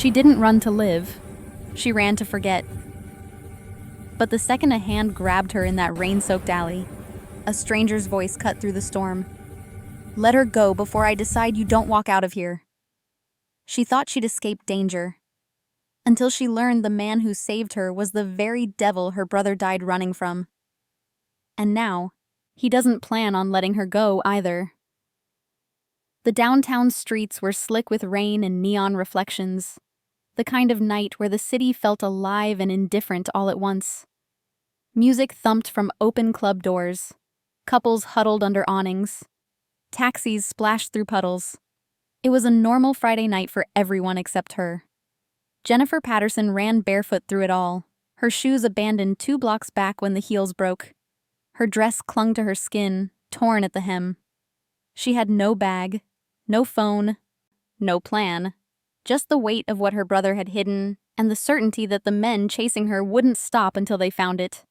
She didn't run to live. She ran to forget. But the second a hand grabbed her in that rain-soaked alley, a stranger's voice cut through the storm. "Let her go before I decide you don't walk out of here." She thought she'd escaped danger, until she learned the man who saved her was the very devil her brother died running from. And now, he doesn't plan on letting her go either. The downtown streets were slick with rain and neon reflections, the kind of night where the city felt alive and indifferent all at once. Music thumped from open club doors, couples huddled under awnings, taxis splashed through puddles. It was a normal Friday night for everyone except her. Jennifer Patterson ran barefoot through it all, her shoes abandoned 2 blocks back when the heels broke. Her dress clung to her skin, torn at the hem. She had no bag, no phone, no plan, just the weight of what her brother had hidden and the certainty that the men chasing her wouldn't stop until they found it.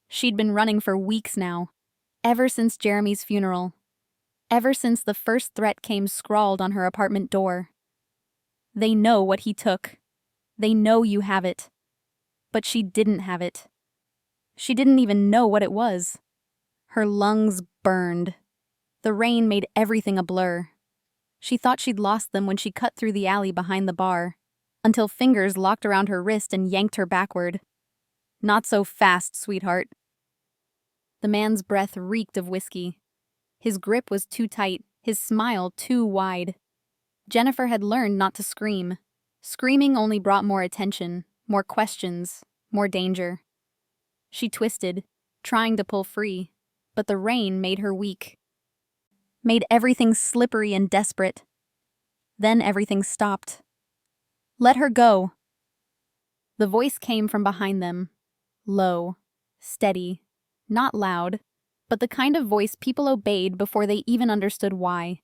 She'd been running for weeks now, ever since Jeremy's funeral, ever since the first threat came scrawled on her apartment door. "They know what he took. They know you have it." But she didn't have it. She didn't even know what it was. Her lungs burned. The rain made everything a blur. She thought she'd lost them when she cut through the alley behind the bar, until fingers locked around her wrist and yanked her backward. "Not so fast, sweetheart." The man's breath reeked of whiskey. His grip was too tight, his smile too wide. Jennifer had learned not to scream. Screaming only brought more attention, more questions, more danger. She twisted, trying to pull free, but the rain made her weak. Made everything slippery and desperate. Then everything stopped. "Let her go." The voice came from behind them. Low, steady, not loud, but the kind of voice people obeyed before they even understood why.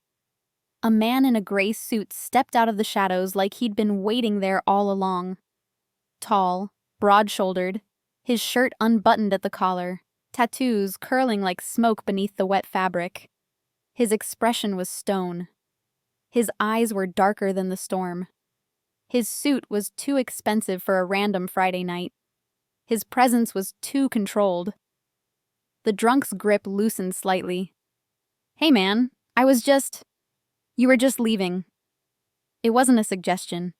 A man in a gray suit stepped out of the shadows like he'd been waiting there all along. Tall, broad-shouldered, his shirt unbuttoned at the collar, tattoos curling like smoke beneath the wet fabric. His expression was stone. His eyes were darker than the storm. His suit was too expensive for a random Friday night. His presence was too controlled. The drunk's grip loosened slightly. "Hey man, you were just leaving." It wasn't a suggestion.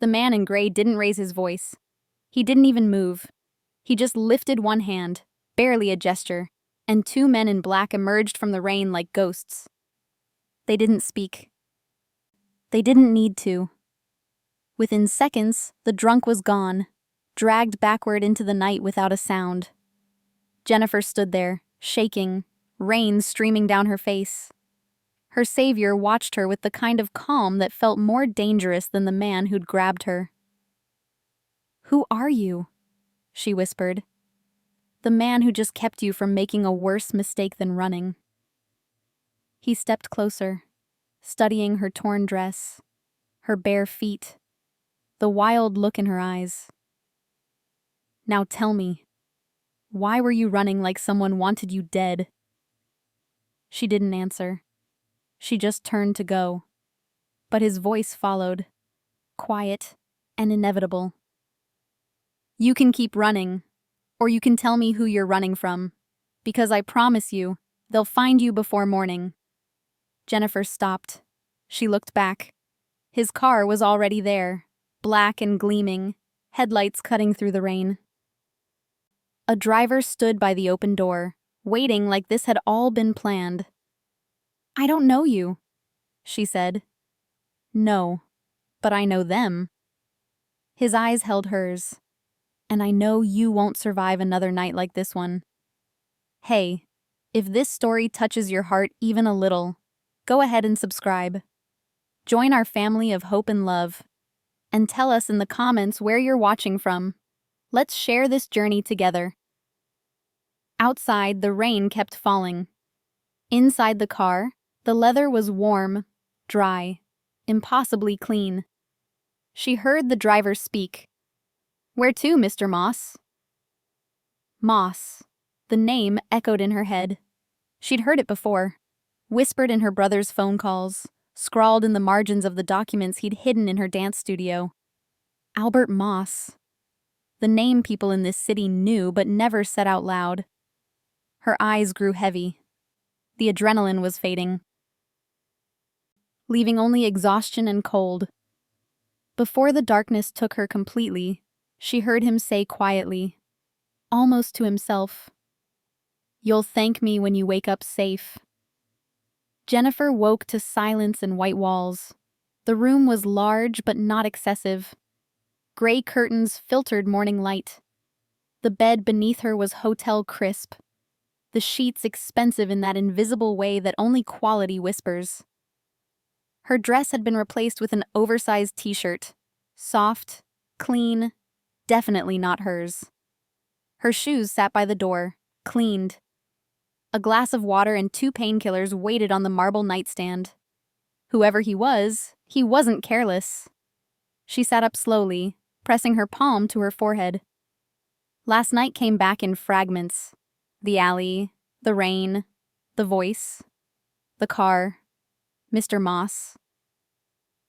The man in gray didn't raise his voice. He didn't even move. He just lifted one hand, barely a gesture, and 2 men in black emerged from the rain like ghosts. They didn't speak. They didn't need to. Within seconds, the drunk was gone, dragged backward into the night without a sound. Jennifer stood there, shaking, rain streaming down her face. Her savior watched her with the kind of calm that felt more dangerous than the man who'd grabbed her. "Who are you?" she whispered. "The man who just kept you from making a worse mistake than running." He stepped closer, studying her torn dress, her bare feet, the wild look in her eyes. "Now tell me, why were you running like someone wanted you dead?" She didn't answer. She just turned to go. But his voice followed, quiet and inevitable. "You can keep running, or you can tell me who you're running from, because I promise you, they'll find you before morning." Jennifer stopped. She looked back. His car was already there, black and gleaming, headlights cutting through the rain. A driver stood by the open door, waiting like this had all been planned. "I don't know you," she said. "No, but I know them." His eyes held hers. "And I know you won't survive another night like this one." Hey, if this story touches your heart even a little, go ahead and subscribe. Join our family of hope and love. And tell us in the comments where you're watching from. Let's share this journey together. Outside, the rain kept falling. Inside the car, the leather was warm, dry, impossibly clean. She heard the driver speak. "Where to, Mr. Moss?" Moss. The name echoed in her head. She'd heard it before, whispered in her brother's phone calls, scrawled in the margins of the documents he'd hidden in her dance studio. Albert Moss. The name people in this city knew but never said out loud. Her eyes grew heavy. The adrenaline was fading, leaving only exhaustion and cold. Before the darkness took her completely, she heard him say quietly, almost to himself, "You'll thank me when you wake up safe." Jennifer woke to silence and white walls. The room was large but not excessive. Gray curtains filtered morning light. The bed beneath her was hotel crisp, the sheets expensive in that invisible way that only quality whispers. Her dress had been replaced with an oversized t-shirt. Soft, clean, definitely not hers. Her shoes sat by the door, cleaned. A glass of water and 2 painkillers waited on the marble nightstand. Whoever he wasn't careless. She sat up slowly, pressing her palm to her forehead. Last night came back in fragments. The alley, the rain, the voice, the car, Mr. Moss.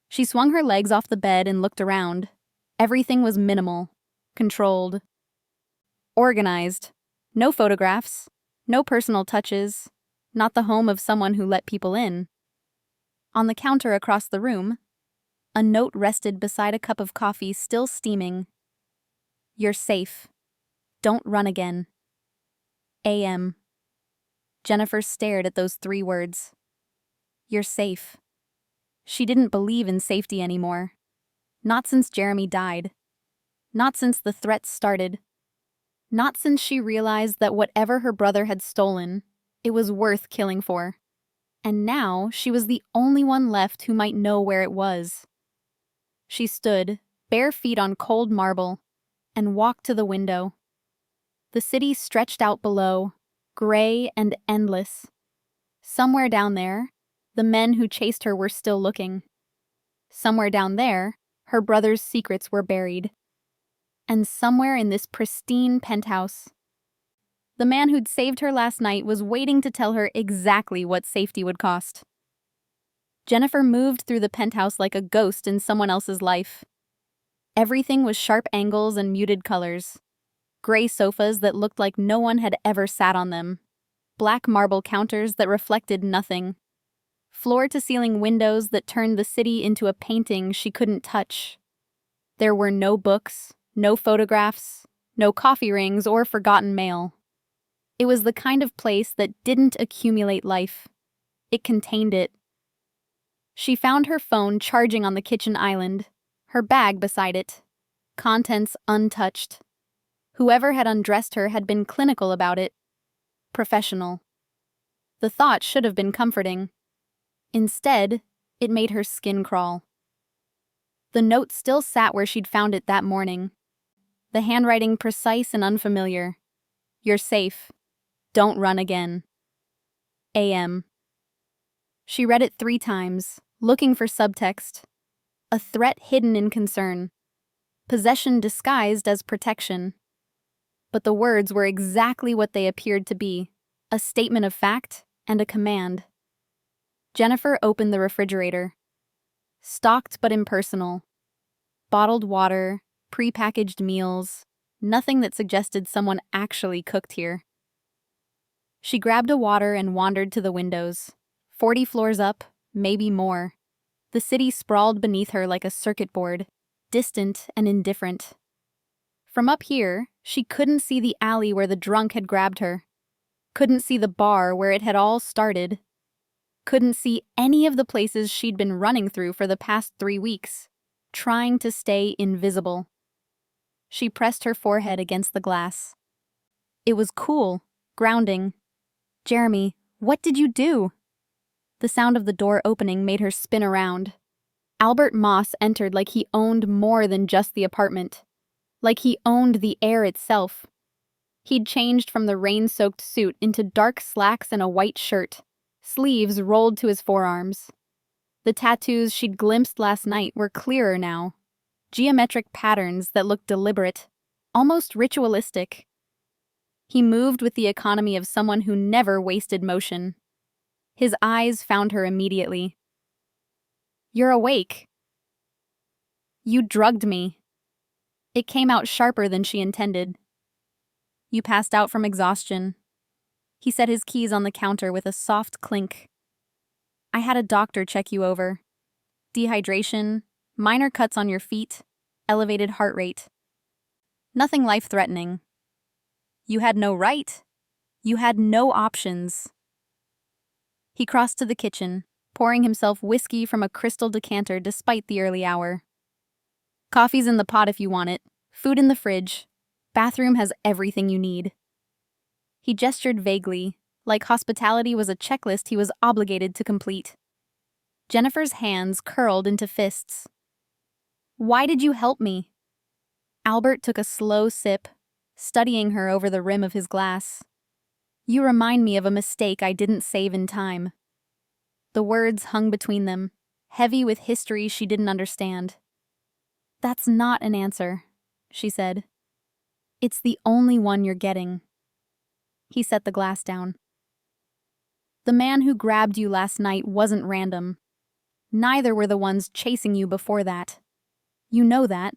She swung her legs off the bed and looked around. Everything was minimal, controlled, organized. No photographs, no personal touches, not the home of someone who let people in. On the counter across the room, a note rested beside a cup of coffee still steaming. "You're safe. Don't run again. A.M." Jennifer stared at those 3 words. You're safe. She didn't believe in safety anymore. Not since Jeremy died. Not since the threats started. Not since she realized that whatever her brother had stolen, it was worth killing for. And now she was the only one left who might know where it was. She stood, bare feet on cold marble, and walked to the window. The city stretched out below, gray and endless. Somewhere down there, the men who chased her were still looking. Somewhere down there, her brother's secrets were buried. And somewhere in this pristine penthouse, the man who'd saved her last night was waiting to tell her exactly what safety would cost. Jennifer moved through the penthouse like a ghost in someone else's life. Everything was sharp angles and muted colors. Gray sofas that looked like no one had ever sat on them. Black marble counters that reflected nothing. Floor-to-ceiling windows that turned the city into a painting she couldn't touch. There were no books, no photographs, no coffee rings or forgotten mail. It was the kind of place that didn't accumulate life. It contained it. She found her phone charging on the kitchen island, her bag beside it, contents untouched. Whoever had undressed her had been clinical about it. Professional. The thought should have been comforting. Instead, it made her skin crawl. The note still sat where she'd found it that morning. The handwriting precise and unfamiliar. You're safe. Don't run again. A.M. She read it 3 times, looking for subtext. A threat hidden in concern. Possession disguised as protection. But the words were exactly what they appeared to be, a statement of fact and a command. Jennifer opened the refrigerator. Stocked but impersonal. Bottled water, pre-packaged meals, nothing that suggested someone actually cooked here. She grabbed a water and wandered to the windows. 40 floors up, maybe more. The city sprawled beneath her like a circuit board, distant and indifferent. From up here, she couldn't see the alley where the drunk had grabbed her. Couldn't see the bar where it had all started. Couldn't see any of the places she'd been running through for the past 3 weeks, trying to stay invisible. She pressed her forehead against the glass. It was cool, grounding. Jeremy, what did you do? The sound of the door opening made her spin around. Albert Moss entered like he owned more than just the apartment. Like he owned the air itself. He'd changed from the rain-soaked suit into dark slacks and a white shirt, sleeves rolled to his forearms. The tattoos she'd glimpsed last night were clearer now. Geometric patterns that looked deliberate, almost ritualistic. He moved with the economy of someone who never wasted motion. His eyes found her immediately. You're awake. You drugged me. It came out sharper than she intended. You passed out from exhaustion. He set his keys on the counter with a soft clink. I had a doctor check you over. Dehydration, minor cuts on your feet, elevated heart rate. Nothing life-threatening. You had no right. You had no options. He crossed to the kitchen, pouring himself whiskey from a crystal decanter despite the early hour. Coffee's in the pot if you want it, food in the fridge, bathroom has everything you need. He gestured vaguely, like hospitality was a checklist he was obligated to complete. Jennifer's hands curled into fists. Why did you help me? Albert took a slow sip, studying her over the rim of his glass. You remind me of a mistake I didn't save in time. The words hung between them, heavy with history she didn't understand. That's not an answer, she said. It's the only one you're getting. He set the glass down. The man who grabbed you last night wasn't random. Neither were the ones chasing you before that. You know that,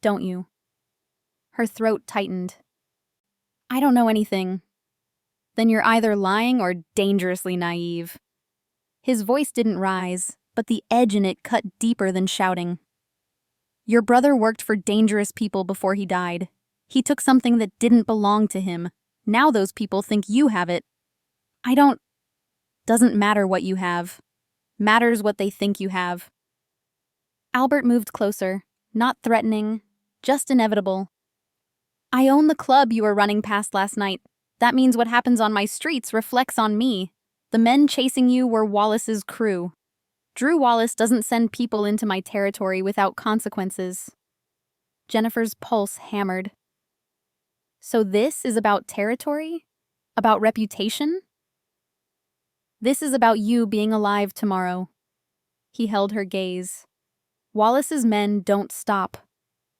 don't you? Her throat tightened. I don't know anything. Then you're either lying or dangerously naive. His voice didn't rise, but the edge in it cut deeper than shouting. Your brother worked for dangerous people before he died. He took something that didn't belong to him. Now those people think you have it. Doesn't matter what you have. Matters what they think you have. Albert moved closer, not threatening, just inevitable. I own the club you were running past last night. That means what happens on my streets reflects on me. The men chasing you were Wallace's crew. Drew Wallace doesn't send people into my territory without consequences. Jennifer's pulse hammered. So this is about territory? About reputation? This is about you being alive tomorrow. He held her gaze. Wallace's men don't stop.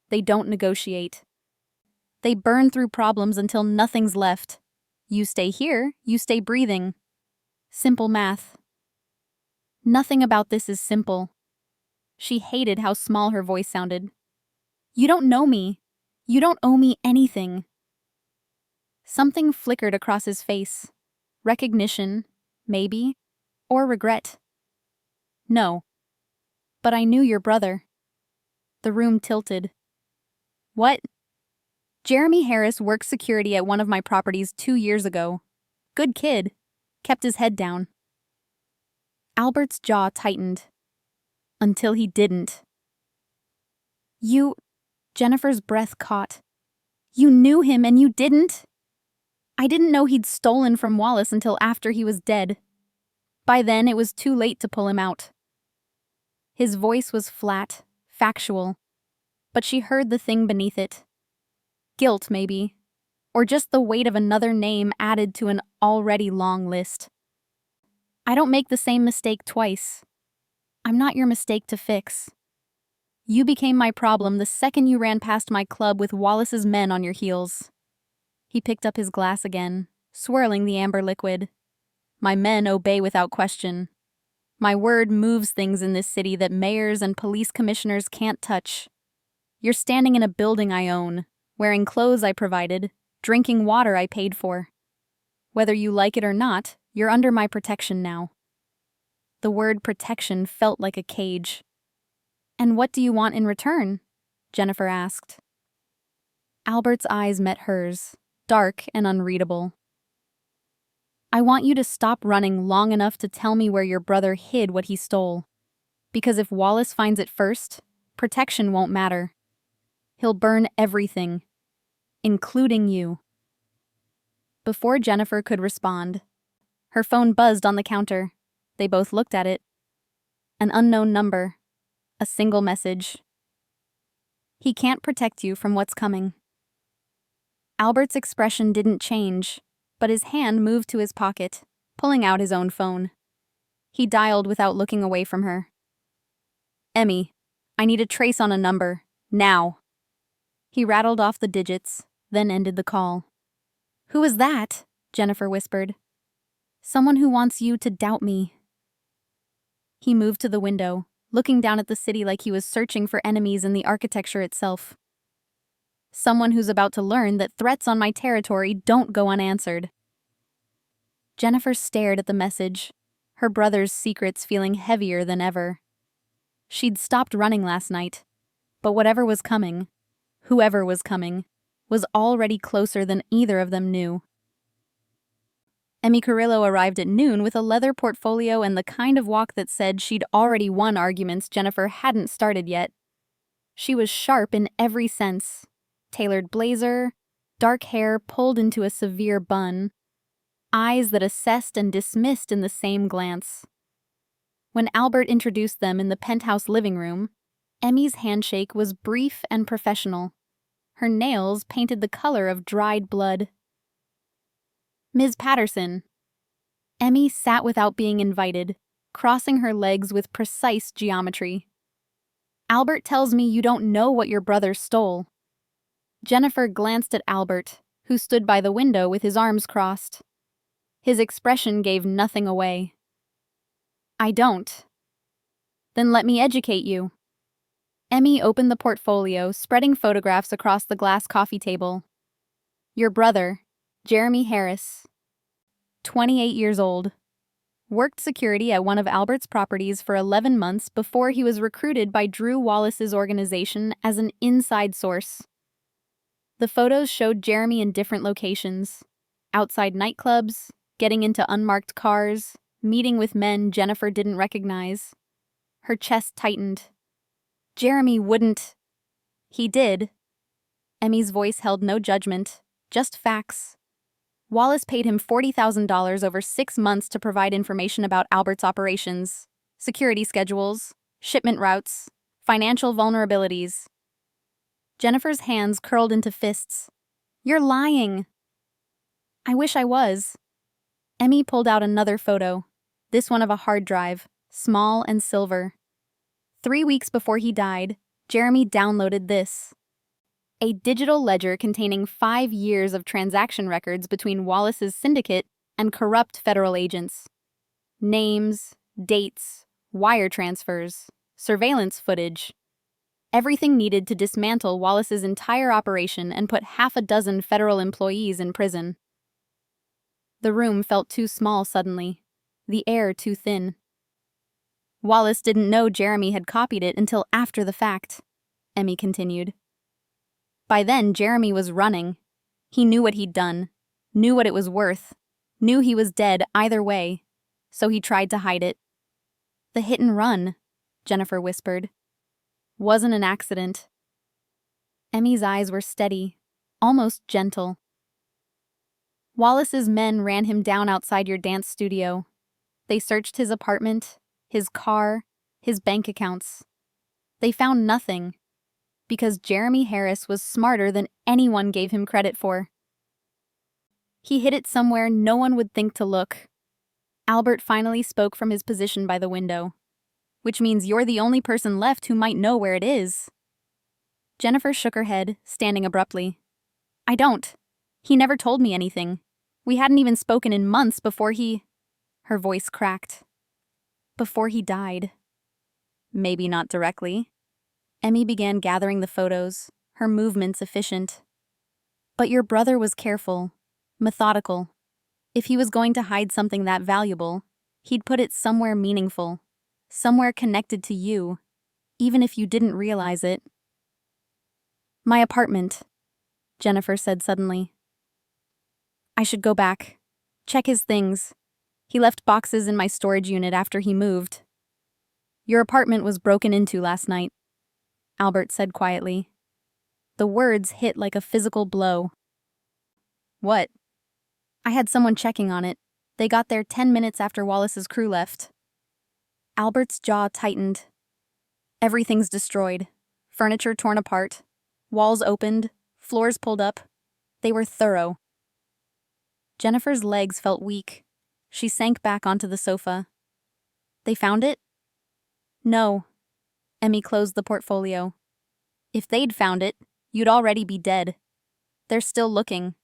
They don't negotiate. They burn through problems until nothing's left. You stay here, you stay breathing. Simple math. Nothing about this is simple. She hated how small her voice sounded. You don't know me. You don't owe me anything. Something flickered across his face. Recognition, maybe, or regret. No. But I knew your brother. The room tilted. What? Jeremy Harris worked security at one of my properties 2 years ago. Good kid. Kept his head down. Albert's jaw tightened. Until he didn't. Jennifer's breath caught. You knew him and you didn't? I didn't know he'd stolen from Wallace until after he was dead. By then, it was too late to pull him out. His voice was flat, factual, but she heard the thing beneath it. Guilt, maybe, or just the weight of another name added to an already long list. I don't make the same mistake twice. I'm not your mistake to fix. You became my problem the second you ran past my club with Wallace's men on your heels. He picked up his glass again, swirling the amber liquid. My men obey without question. My word moves things in this city that mayors and police commissioners can't touch. You're standing in a building I own, wearing clothes I provided, drinking water I paid for. Whether you like it or not, you're under my protection now. The word protection felt like a cage. And what do you want in return? Jennifer asked. Albert's eyes met hers, dark and unreadable. I want you to stop running long enough to tell me where your brother hid what he stole. Because if Wallace finds it first, protection won't matter. He'll burn everything, including you. Before Jennifer could respond, her phone buzzed on the counter. They both looked at it. An unknown number. A single message. He can't protect you from what's coming. Albert's expression didn't change, but his hand moved to his pocket, pulling out his own phone. He dialed without looking away from her. Emmy, I need a trace on a number. Now. He rattled off the digits, then ended the call. Who is that? Jennifer whispered. Someone who wants you to doubt me. He moved to the window, looking down at the city like he was searching for enemies in the architecture itself. Someone who's about to learn that threats on my territory don't go unanswered. Jennifer stared at the message, her brother's secrets feeling heavier than ever. She'd stopped running last night, but whatever was coming, whoever was coming, was already closer than either of them knew. Emmy Carrillo arrived at noon with a leather portfolio and the kind of walk that said she'd already won arguments Jennifer hadn't started yet. She was sharp in every sense. Tailored blazer, dark hair pulled into a severe bun, eyes that assessed and dismissed in the same glance. When Albert introduced them in the penthouse living room, Emmy's handshake was brief and professional. Her nails painted the color of dried blood. "Ms. Patterson." Emmy sat without being invited, crossing her legs with precise geometry. "Albert tells me you don't know what your brother stole." Jennifer glanced at Albert, who stood by the window with his arms crossed. His expression gave nothing away. "I don't." "Then let me educate you." Emmy opened the portfolio, spreading photographs across the glass coffee table. "Your brother, Jeremy Harris, 28 years old, worked security at one of Albert's properties for 11 months before he was recruited by Drew Wallace's organization as an inside source." The photos showed Jeremy in different locations: outside nightclubs, getting into unmarked cars, meeting with men Jennifer didn't recognize. Her chest tightened. Jeremy wouldn't. He did. Emmy's voice held no judgment, just facts. Wallace paid him $40,000 over 6 months to provide information about Albert's operations, security schedules, shipment routes, financial vulnerabilities. Jennifer's hands curled into fists. "You're lying." "I wish I was." Emmy pulled out another photo, this one of a hard drive, small and silver. 3 weeks before he died, Jeremy downloaded this: a digital ledger containing 5 years of transaction records between Wallace's syndicate and corrupt federal agents. Names, dates, wire transfers, surveillance footage. Everything needed to dismantle Wallace's entire operation and put 6 federal employees in prison. The room felt too small suddenly, the air too thin. Wallace didn't know Jeremy had copied it until after the fact, Emmy continued. By then, Jeremy was running. He knew what he'd done, knew what it was worth, knew he was dead either way, so he tried to hide it. "The hit and run," Jennifer whispered, "wasn't an accident." Emmy's eyes were steady, almost gentle. "Wallace's men ran him down outside your dance studio. They searched his apartment, his car, his bank accounts. They found nothing, because Jeremy Harris was smarter than anyone gave him credit for. He hid it somewhere no one would think to look." Albert finally spoke from his position by the window. "Which means you're the only person left who might know where it is." Jennifer shook her head, standing abruptly. "I don't. He never told me anything. We hadn't even spoken in months before he—" Her voice cracked. "Before he died." "Maybe not directly." Emmy began gathering the photos, her movements efficient. "But your brother was careful, methodical. If he was going to hide something that valuable, he'd put it somewhere meaningful, somewhere connected to you, even if you didn't realize it." "My apartment," Jennifer said suddenly. "I should go back, check his things. He left boxes in my storage unit after he moved." "Your apartment was broken into last night," Albert said quietly. The words hit like a physical blow. "What?" "I had someone checking on it. They got there 10 minutes after Wallace's crew left." Albert's jaw tightened. "Everything's destroyed. Furniture torn apart. Walls opened. Floors pulled up. They were thorough." Jennifer's legs felt weak. She sank back onto the sofa. "They found it?" "No." Emmy closed the portfolio. "If they'd found it, you'd already be dead. They're still looking,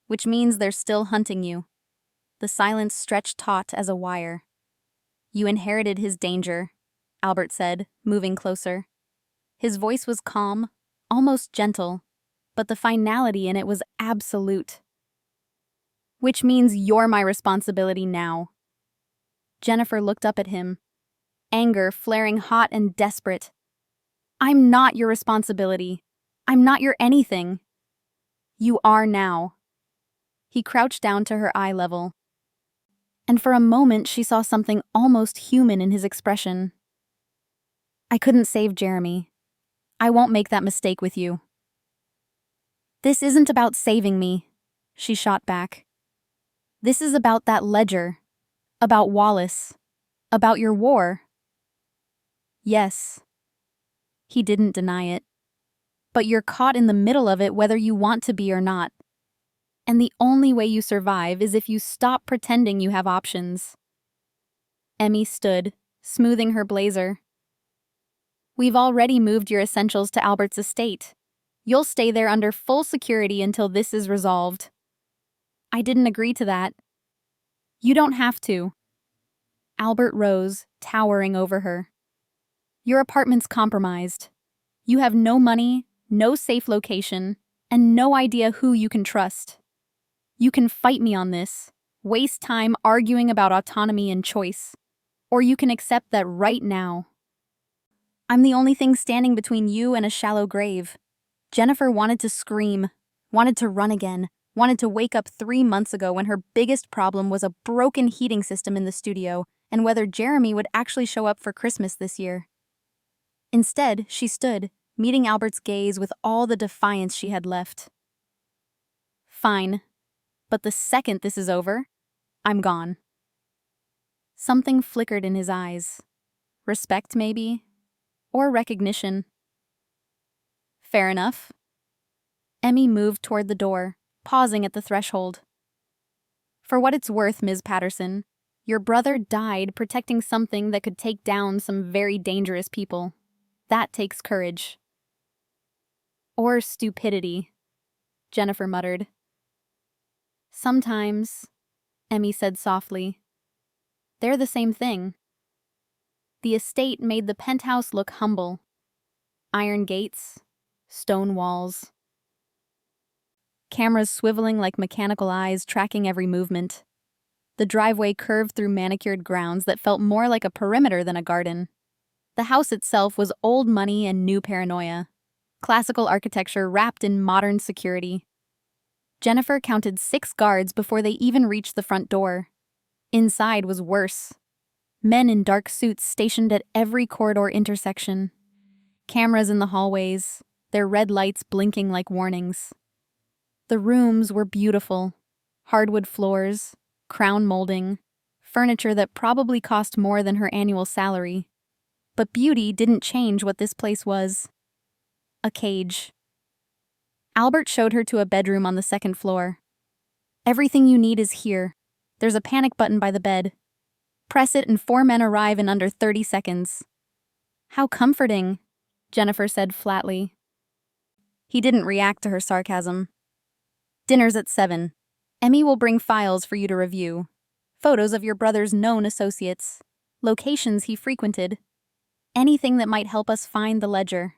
which means they're still hunting you." The silence stretched taut as a wire. "You inherited his danger," Albert said, moving closer. His voice was calm, almost gentle, but the finality in it was absolute. Which means you're my responsibility now. Jennifer looked up at him, anger flaring hot and desperate. I'm not your responsibility. I'm not your anything. You are now. He crouched down to her eye level, and for a moment she saw something almost human in his expression. I couldn't save Jeremy. I won't make that mistake with you. This isn't about saving me, she shot back. This is about that ledger, about Wallace, about your war. Yes. He didn't deny it. But you're caught in the middle of it whether you want to be or not. And the only way you survive is if you stop pretending you have options. Emmy stood, smoothing her blazer. We've already moved your essentials to Albert's estate. You'll stay there under full security until this is resolved. I didn't agree to that. You don't have to. Albert rose, towering over her. Your apartment's compromised. You have no money, no safe location, and no idea who you can trust. You can fight me on this, waste time arguing about autonomy and choice, or you can accept that right now. I'm the only thing standing between you and a shallow grave. Jennifer wanted to scream, wanted to run again, wanted to wake up 3 months ago when her biggest problem was a broken heating system in the studio and whether Jeremy would actually show up for Christmas this year. Instead, she stood, meeting Albert's gaze with all the defiance she had left. Fine, but the second this is over, I'm gone. Something flickered in his eyes. Respect, maybe? Or recognition. Fair enough. Emmy moved toward the door, pausing at the threshold. For what it's worth, Ms. Patterson, your brother died protecting something that could take down some very dangerous people. That takes courage. Or stupidity, Jennifer muttered. Sometimes, Emmy said softly. They're the same thing. The estate made the penthouse look humble. Iron gates, stone walls. Cameras swiveling like mechanical eyes tracking every movement. The driveway curved through manicured grounds that felt more like a perimeter than a garden. The house itself was old money and new paranoia. Classical architecture wrapped in modern security. Jennifer counted 6 guards before they even reached the front door. Inside was worse. Men in dark suits stationed at every corridor intersection. Cameras in the hallways, their red lights blinking like warnings. The rooms were beautiful. Hardwood floors, crown molding, furniture that probably cost more than her annual salary. But beauty didn't change what this place was. A cage. Albert showed her to a bedroom on the 2nd floor. Everything you need is here. There's a panic button by the bed. Press it and 4 men arrive in under 30 seconds. How comforting, Jennifer said flatly. He didn't react to her sarcasm. Dinner's at 7. Emmy will bring files for you to review. Photos of your brother's known associates. Locations he frequented. Anything that might help us find the ledger.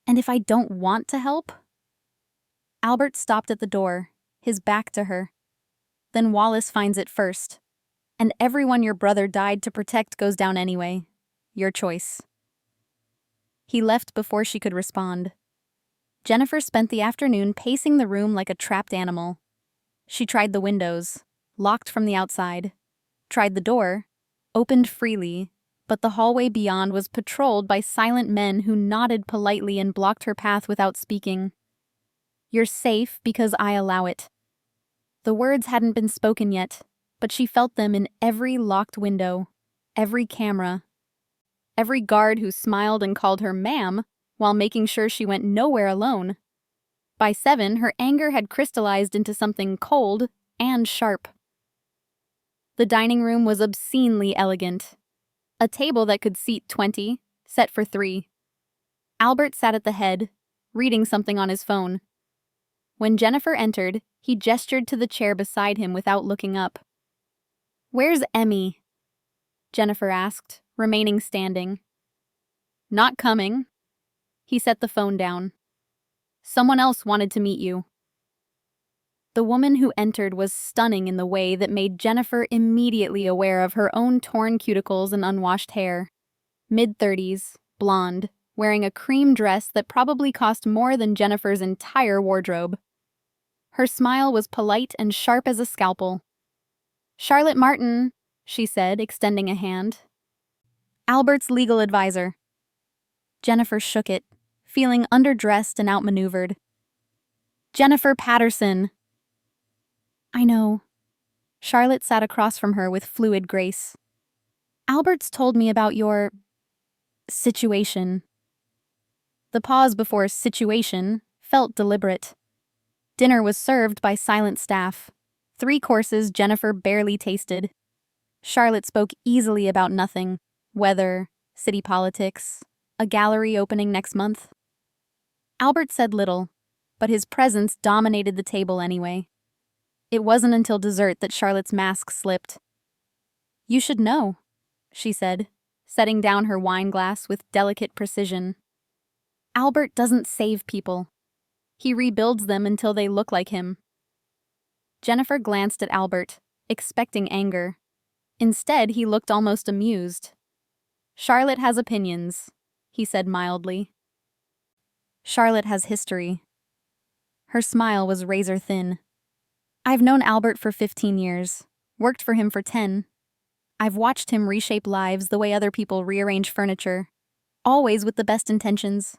And if I don't want to help? Albert stopped at the door, his back to her. Then Wallace finds it first. And everyone your brother died to protect goes down anyway. Your choice. He left before she could respond. Jennifer spent the afternoon pacing the room like a trapped animal. She tried the windows, locked from the outside. Tried the door, opened freely, but the hallway beyond was patrolled by silent men who nodded politely and blocked her path without speaking. You're safe because I allow it. The words hadn't been spoken yet, but she felt them in every locked window, every camera, every guard who smiled and called her ma'am while making sure she went nowhere alone. By 7, her anger had crystallized into something cold and sharp. The dining room was obscenely elegant. A table that could seat 20, set for 3. Albert sat at the head, reading something on his phone. When Jennifer entered, he gestured to the chair beside him without looking up. Where's Emmy? Jennifer asked, remaining standing. Not coming. He set the phone down. Someone else wanted to meet you." The woman who entered was stunning in the way that made Jennifer immediately aware of her own torn cuticles and unwashed hair. Mid-30s, blonde, wearing a cream dress that probably cost more than Jennifer's entire wardrobe. Her smile was polite and sharp as a scalpel. "Charlotte Martin," she said, extending a hand. "Albert's legal advisor." Jennifer shook it, feeling underdressed and outmaneuvered. "Jennifer Patterson." "I know." Charlotte sat across from her with fluid grace. "Albert's told me about your situation." The pause before situation felt deliberate. Dinner was served by silent staff. 3 courses Jennifer barely tasted. Charlotte spoke easily about nothing: weather, city politics, a gallery opening next month. Albert said little, but his presence dominated the table anyway. It wasn't until dessert that Charlotte's mask slipped. "You should know," she said, setting down her wine glass with delicate precision. "Albert doesn't save people. He rebuilds them until they look like him." Jennifer glanced at Albert, expecting anger. Instead, he looked almost amused. "Charlotte has opinions," he said mildly. "Charlotte has history." Her smile was razor thin. "I've known Albert for 15 years, worked for him for 10. I've watched him reshape lives the way other people rearrange furniture, always with the best intentions,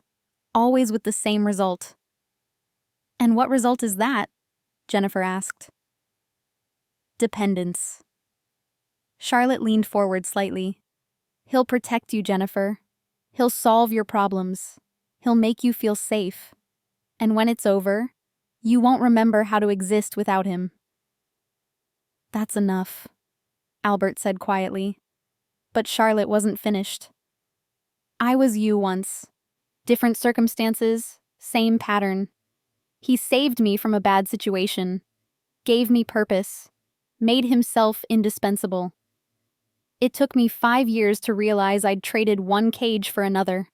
always with the same result." "And what result is that?" Jennifer asked. "Dependence." Charlotte leaned forward slightly. "He'll protect you, Jennifer. He'll solve your problems. He'll make you feel safe. And when it's over, you won't remember how to exist without him." "That's enough," Albert said quietly. But Charlotte wasn't finished. "I was you once. Different circumstances, same pattern. He saved me from a bad situation, gave me purpose, made himself indispensable. It took me 5 years to realize I'd traded one cage for another."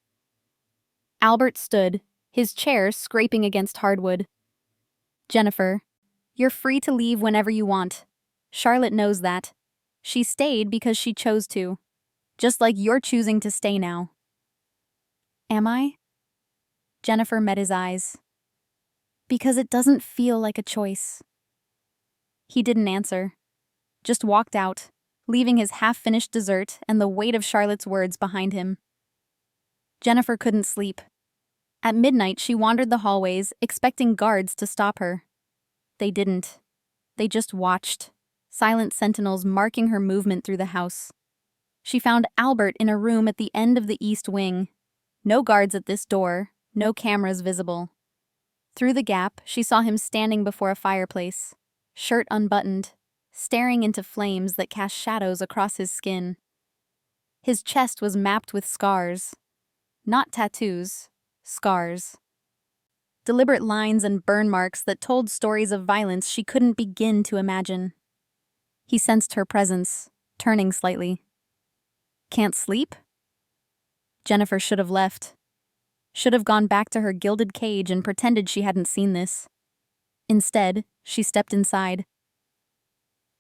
Albert stood, his chair scraping against hardwood. "Jennifer, you're free to leave whenever you want. Charlotte knows that. She stayed because she chose to, just like you're choosing to stay now." "Am I?" Jennifer met his eyes. "Because it doesn't feel like a choice." He didn't answer, just walked out, leaving his half-finished dessert and the weight of Charlotte's words behind him. Jennifer couldn't sleep. At midnight, she wandered the hallways, expecting guards to stop her. They didn't. They just watched, silent sentinels marking her movement through the house. She found Albert in a room at the end of the east wing. No guards at this door, no cameras visible. Through the gap, she saw him standing before a fireplace, shirt unbuttoned, staring into flames that cast shadows across his skin. His chest was mapped with scars. Not tattoos, scars. Deliberate lines and burn marks that told stories of violence she couldn't begin to imagine. He sensed her presence, turning slightly. "Can't sleep?" Jennifer should have left. Should have gone back to her gilded cage and pretended she hadn't seen this. Instead, she stepped inside.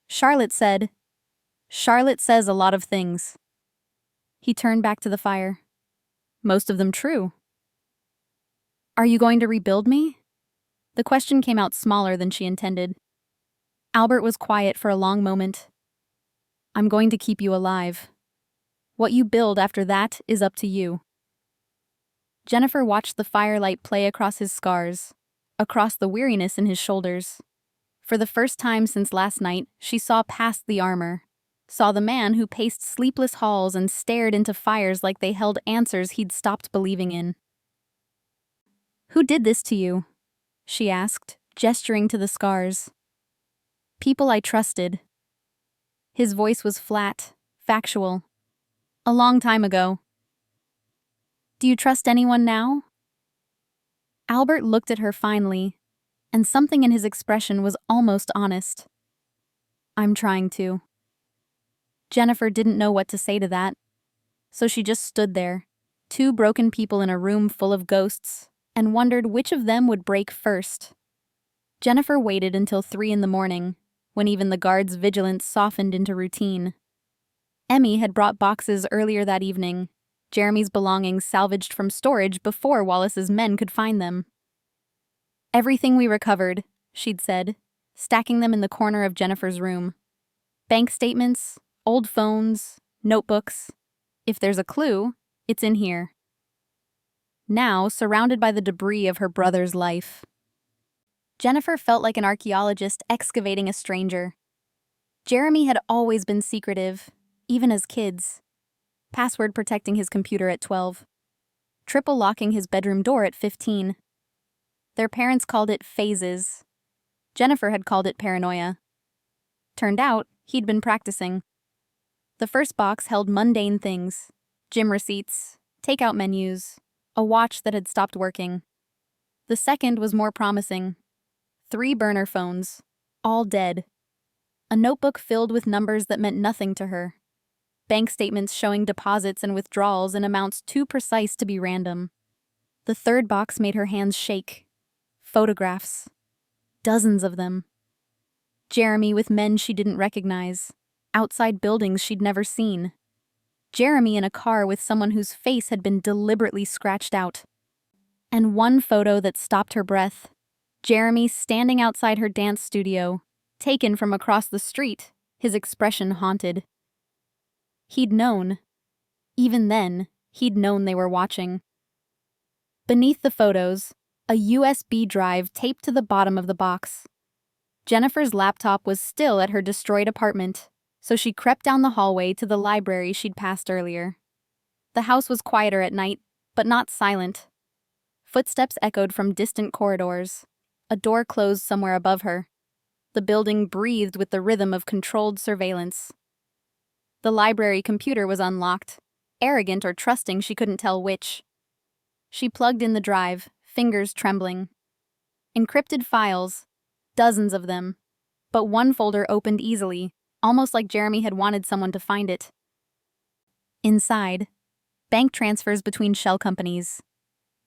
Charlotte said, "Charlotte says a lot of things." He turned back to the fire. "Most of them true." "Are you going to rebuild me?" The question came out smaller than she intended. Albert was quiet for a long moment. "I'm going to keep you alive. What you build after that is up to you." Jennifer watched the firelight play across his scars, across the weariness in his shoulders. For the first time since last night, she saw past the armor, saw the man who paced sleepless halls and stared into fires like they held answers he'd stopped believing in. "Who did this to you?" she asked, gesturing to the scars. "People I trusted." His voice was flat, factual. "A long time ago." "Do you trust anyone now?" Albert looked at her finally, and something in his expression was almost honest. "I'm trying to." Jennifer didn't know what to say to that, so she just stood there, 2 broken people in a room full of ghosts, and wondered which of them would break first. Jennifer waited until 3 in the morning, when even the guards' vigilance softened into routine. Emmy had brought boxes earlier that evening, Jeremy's belongings salvaged from storage before Wallace's men could find them. "Everything we recovered," she'd said, stacking them in the corner of Jennifer's room. "Bank statements, old phones, notebooks. If there's a clue, it's in here." Now, surrounded by the debris of her brother's life, Jennifer felt like an archaeologist excavating a stranger. Jeremy had always been secretive, even as kids. Password protecting his computer at 12. Triple locking his bedroom door at 15. Their parents called it phases. Jennifer had called it paranoia. Turned out, he'd been practicing. The first box held mundane things: gym receipts, takeout menus, a watch that had stopped working. The second was more promising. 3 burner phones, all dead. A notebook filled with numbers that meant nothing to her. Bank statements showing deposits and withdrawals in amounts too precise to be random. The third box made her hands shake. Photographs. Dozens of them. Jeremy with men she didn't recognize. Outside buildings she'd never seen. Jeremy in a car with someone whose face had been deliberately scratched out. And one photo that stopped her breath. Jeremy standing outside her dance studio, taken from across the street, his expression haunted. He'd known. Even then, he'd known they were watching. Beneath the photos, a USB drive taped to the bottom of the box. Jennifer's laptop was still at her destroyed apartment, so she crept down the hallway to the library she'd passed earlier. The house was quieter at night, but not silent. Footsteps echoed from distant corridors. A door closed somewhere above her. The building breathed with the rhythm of controlled surveillance. The library computer was unlocked, arrogant or trusting she couldn't tell which. She plugged in the drive, fingers trembling. Encrypted files, dozens of them, but one folder opened easily, almost like Jeremy had wanted someone to find it. Inside, bank transfers between shell companies,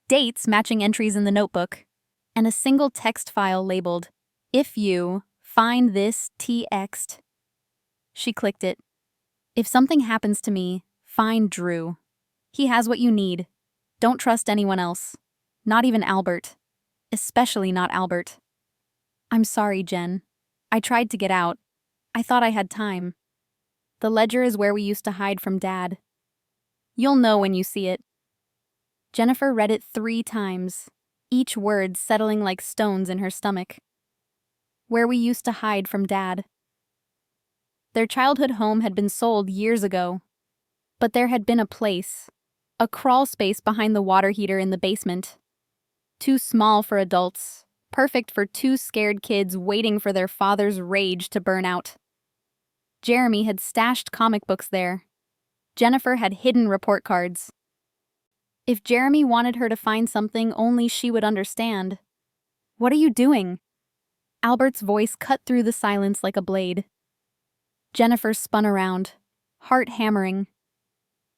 dates matching entries in the notebook, and a single text file labeled, "If you find this TXT." She clicked it. "If something happens to me, find Drew. He has what you need. Don't trust anyone else. Not even Albert. Especially not Albert." "I'm sorry, Jen. I tried to get out. I thought I had time. The ledger is where we used to hide from Dad. You'll know when you see it." Jennifer read it 3 times, each word settling like stones in her stomach. Where we used to hide from Dad. Their childhood home had been sold years ago, but there had been a place, a crawl space behind the water heater in the basement. Too small for adults, perfect for 2 scared kids waiting for their father's rage to burn out. Jeremy had stashed comic books there. Jennifer had hidden report cards. If Jeremy wanted her to find something only she would understand. "What are you doing?" Albert's voice cut through the silence like a blade. Jennifer spun around, heart hammering.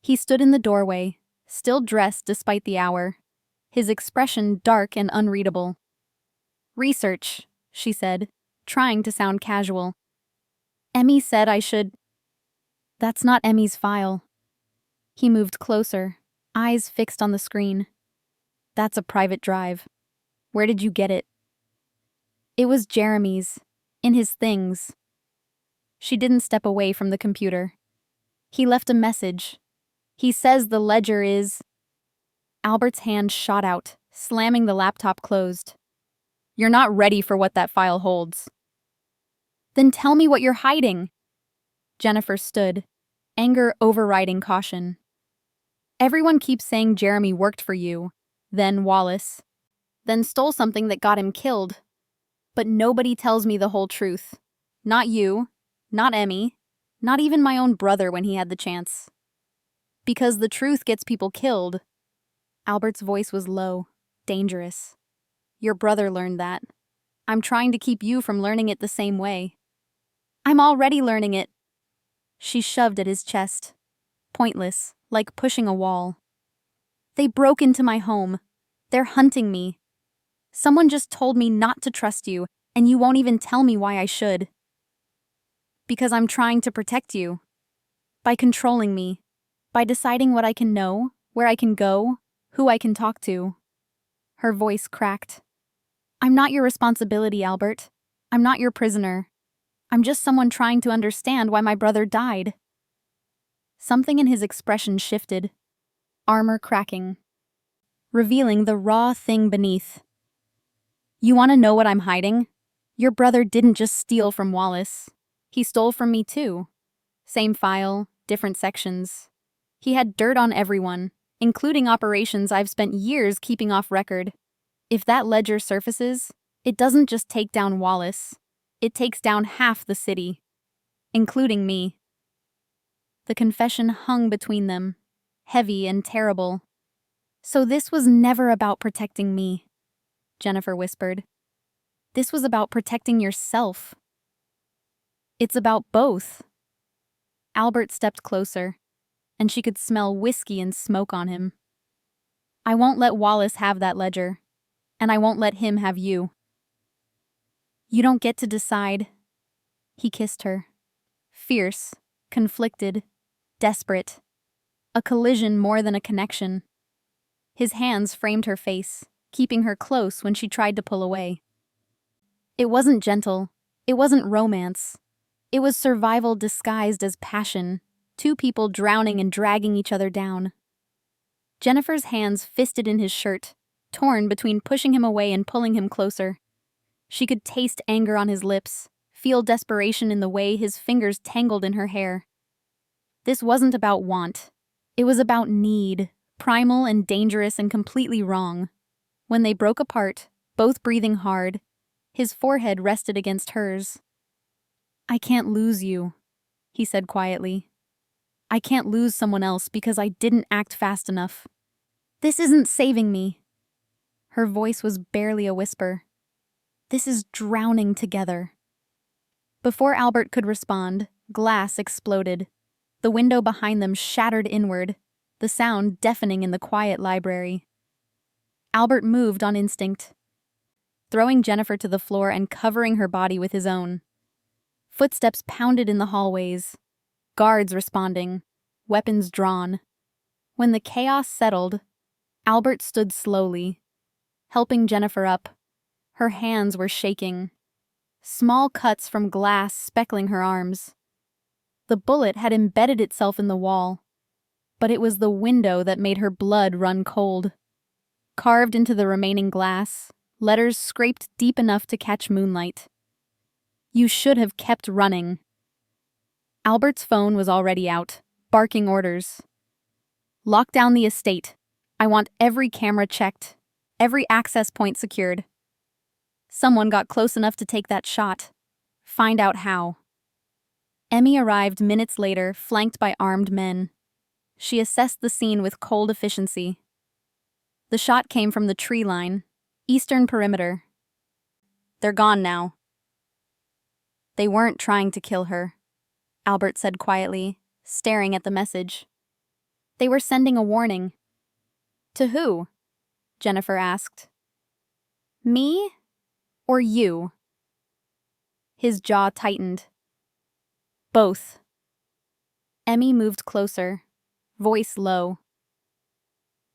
He stood in the doorway, still dressed despite the hour, his expression dark and unreadable. "Research," she said, trying to sound casual. "Emmy said I should—" "That's not Emmy's file." He moved closer, eyes fixed on the screen. "That's a private drive. Where did you get it?" "It was Jeremy's, in his things." She didn't step away from the computer. "He left a message. He says the ledger is—" Albert's hand shot out, slamming the laptop closed. "You're not ready for what that file holds." "Then tell me what you're hiding." Jennifer stood, anger overriding caution. "Everyone keeps saying Jeremy worked for you, then Wallace, then stole something that got him killed. But nobody tells me the whole truth. Not you, not Emmy, not even my own brother when he had the chance. Because the truth gets people killed." Albert's voice was low, dangerous. "Your brother learned that. I'm trying to keep you from learning it the same way." "I'm already learning it." She shoved at his chest, pointless, like pushing a wall. "They broke into my home. They're hunting me. Someone just told me not to trust you, and you won't even tell me why I should. Because I'm trying to protect you. By controlling me. By deciding what I can know, where I can go, who I can talk to. Her voice cracked. I'm not your responsibility, Albert. I'm not your prisoner. I'm just someone trying to understand why my brother died. Something in his expression shifted, armor cracking, revealing the raw thing beneath. You want to know what I'm hiding? Your brother didn't just steal from Wallace. He stole from me too. Same file, different sections. He had dirt on everyone, including operations I've spent years keeping off record. If that ledger surfaces, it doesn't just take down Wallace. It takes down half the city, including me. The confession hung between them, heavy and terrible. So this was never about protecting me, Jennifer whispered. This was about protecting yourself. It's about both. Albert stepped closer, and she could smell whiskey and smoke on him. I won't let Wallace have that ledger, and I won't let him have you. You don't get to decide. He kissed her. Fierce, conflicted, desperate. A collision more than a connection. His hands framed her face, keeping her close when she tried to pull away. It wasn't gentle. It wasn't romance. It was survival disguised as passion, two people drowning and dragging each other down. Jennifer's hands fisted in his shirt, torn between pushing him away and pulling him closer. She could taste anger on his lips, feel desperation in the way his fingers tangled in her hair. This wasn't about want. It was about need, primal and dangerous and completely wrong. When they broke apart, both breathing hard, his forehead rested against hers. I can't lose you, he said quietly. I can't lose someone else because I didn't act fast enough. This isn't saving me. Her voice was barely a whisper. This is drowning together. Before Albert could respond, glass exploded. The window behind them shattered inward, the sound deafening in the quiet library. Albert moved on instinct, throwing Jennifer to the floor and covering her body with his own. Footsteps pounded in the hallways, guards responding, weapons drawn. When the chaos settled, Albert stood slowly, helping Jennifer up. Her hands were shaking, small cuts from glass speckling her arms. The bullet had embedded itself in the wall, but it was the window that made her blood run cold. Carved into the remaining glass, letters scraped deep enough to catch moonlight. You should have kept running. Albert's phone was already out, barking orders. Lock down the estate. I want every camera checked, every access point secured. Someone got close enough to take that shot. Find out how. Emmy arrived minutes later, flanked by armed men. She assessed the scene with cold efficiency. The shot came from the tree line, eastern perimeter. They're gone now. They weren't trying to kill her, Albert said quietly, staring at the message. They were sending a warning. To who? Jennifer asked. Me? Or you? His jaw tightened. Both. Emmy moved closer, voice low.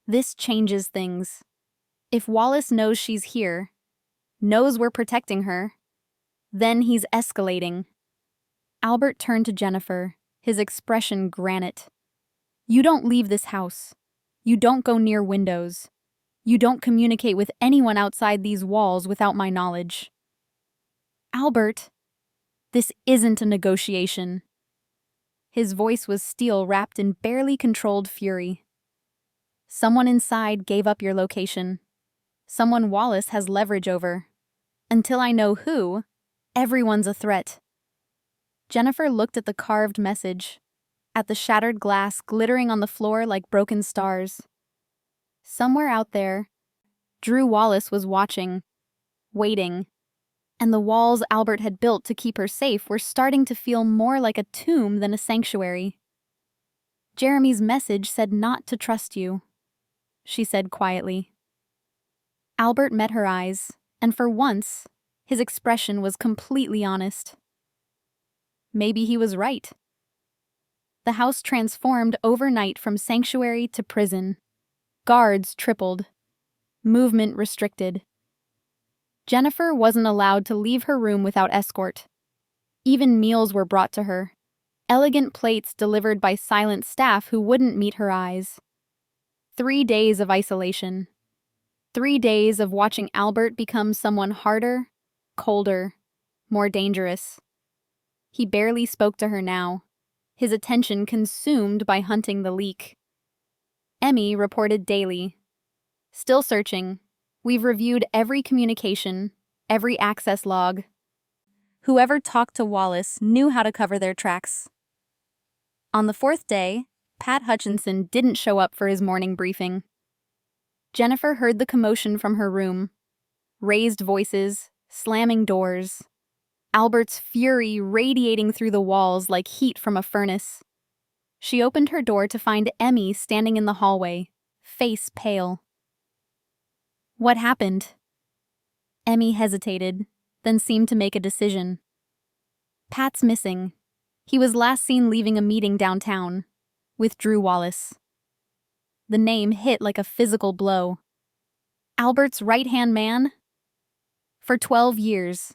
This changes things. If Wallace knows she's here, knows we're protecting her, then he's escalating. Albert turned to Jennifer, his expression granite. You don't leave this house. You don't go near windows. You don't communicate with anyone outside these walls without my knowledge. Albert, this isn't a negotiation. His voice was steel wrapped in barely controlled fury. Someone inside gave up your location. Someone Wallace has leverage over. Until I know who, everyone's a threat. Jennifer looked at the carved message, at the shattered glass glittering on the floor like broken stars. Somewhere out there, Drew Wallace was watching, waiting, and the walls Albert had built to keep her safe were starting to feel more like a tomb than a sanctuary. Jeremy's message said not to trust you, she said quietly. Albert met her eyes, and for once, his expression was completely honest. Maybe he was right. The house transformed overnight from sanctuary to prison. Guards tripled. Movement restricted. Jennifer wasn't allowed to leave her room without escort. Even meals were brought to her. Elegant plates delivered by silent staff who wouldn't meet her eyes. 3 days of isolation. 3 days of watching Albert become someone harder, colder, more dangerous. He barely spoke to her now, his attention consumed by hunting the leak. Emmy reported daily. Still searching. We've reviewed every communication, every access log. Whoever talked to Wallace knew how to cover their tracks. On the 4th day, Pat Hutchinson didn't show up for his morning briefing. Jennifer heard the commotion from her room. Raised voices, slamming doors. Albert's fury radiating through the walls like heat from a furnace. She opened her door to find Emmy standing in the hallway, face pale. What happened? Emmy hesitated, then seemed to make a decision. Pat's missing. He was last seen leaving a meeting downtown, with Drew Wallace. The name hit like a physical blow. Albert's right-hand man? For 12 years.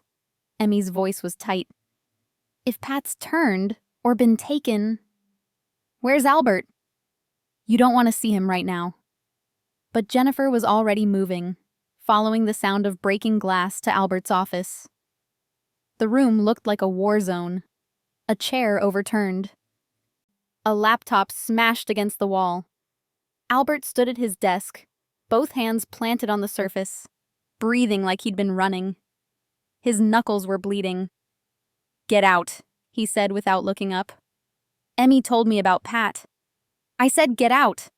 Emmy's voice was tight. If Pat's turned, or been taken... Where's Albert? You don't want to see him right now. But Jennifer was already moving, following the sound of breaking glass to Albert's office. The room looked like a war zone. A chair overturned. A laptop smashed against the wall. Albert stood at his desk, both hands planted on the surface, breathing like he'd been running. His knuckles were bleeding. "Get out," he said without looking up. "Emmy told me about Pat." "I said get out."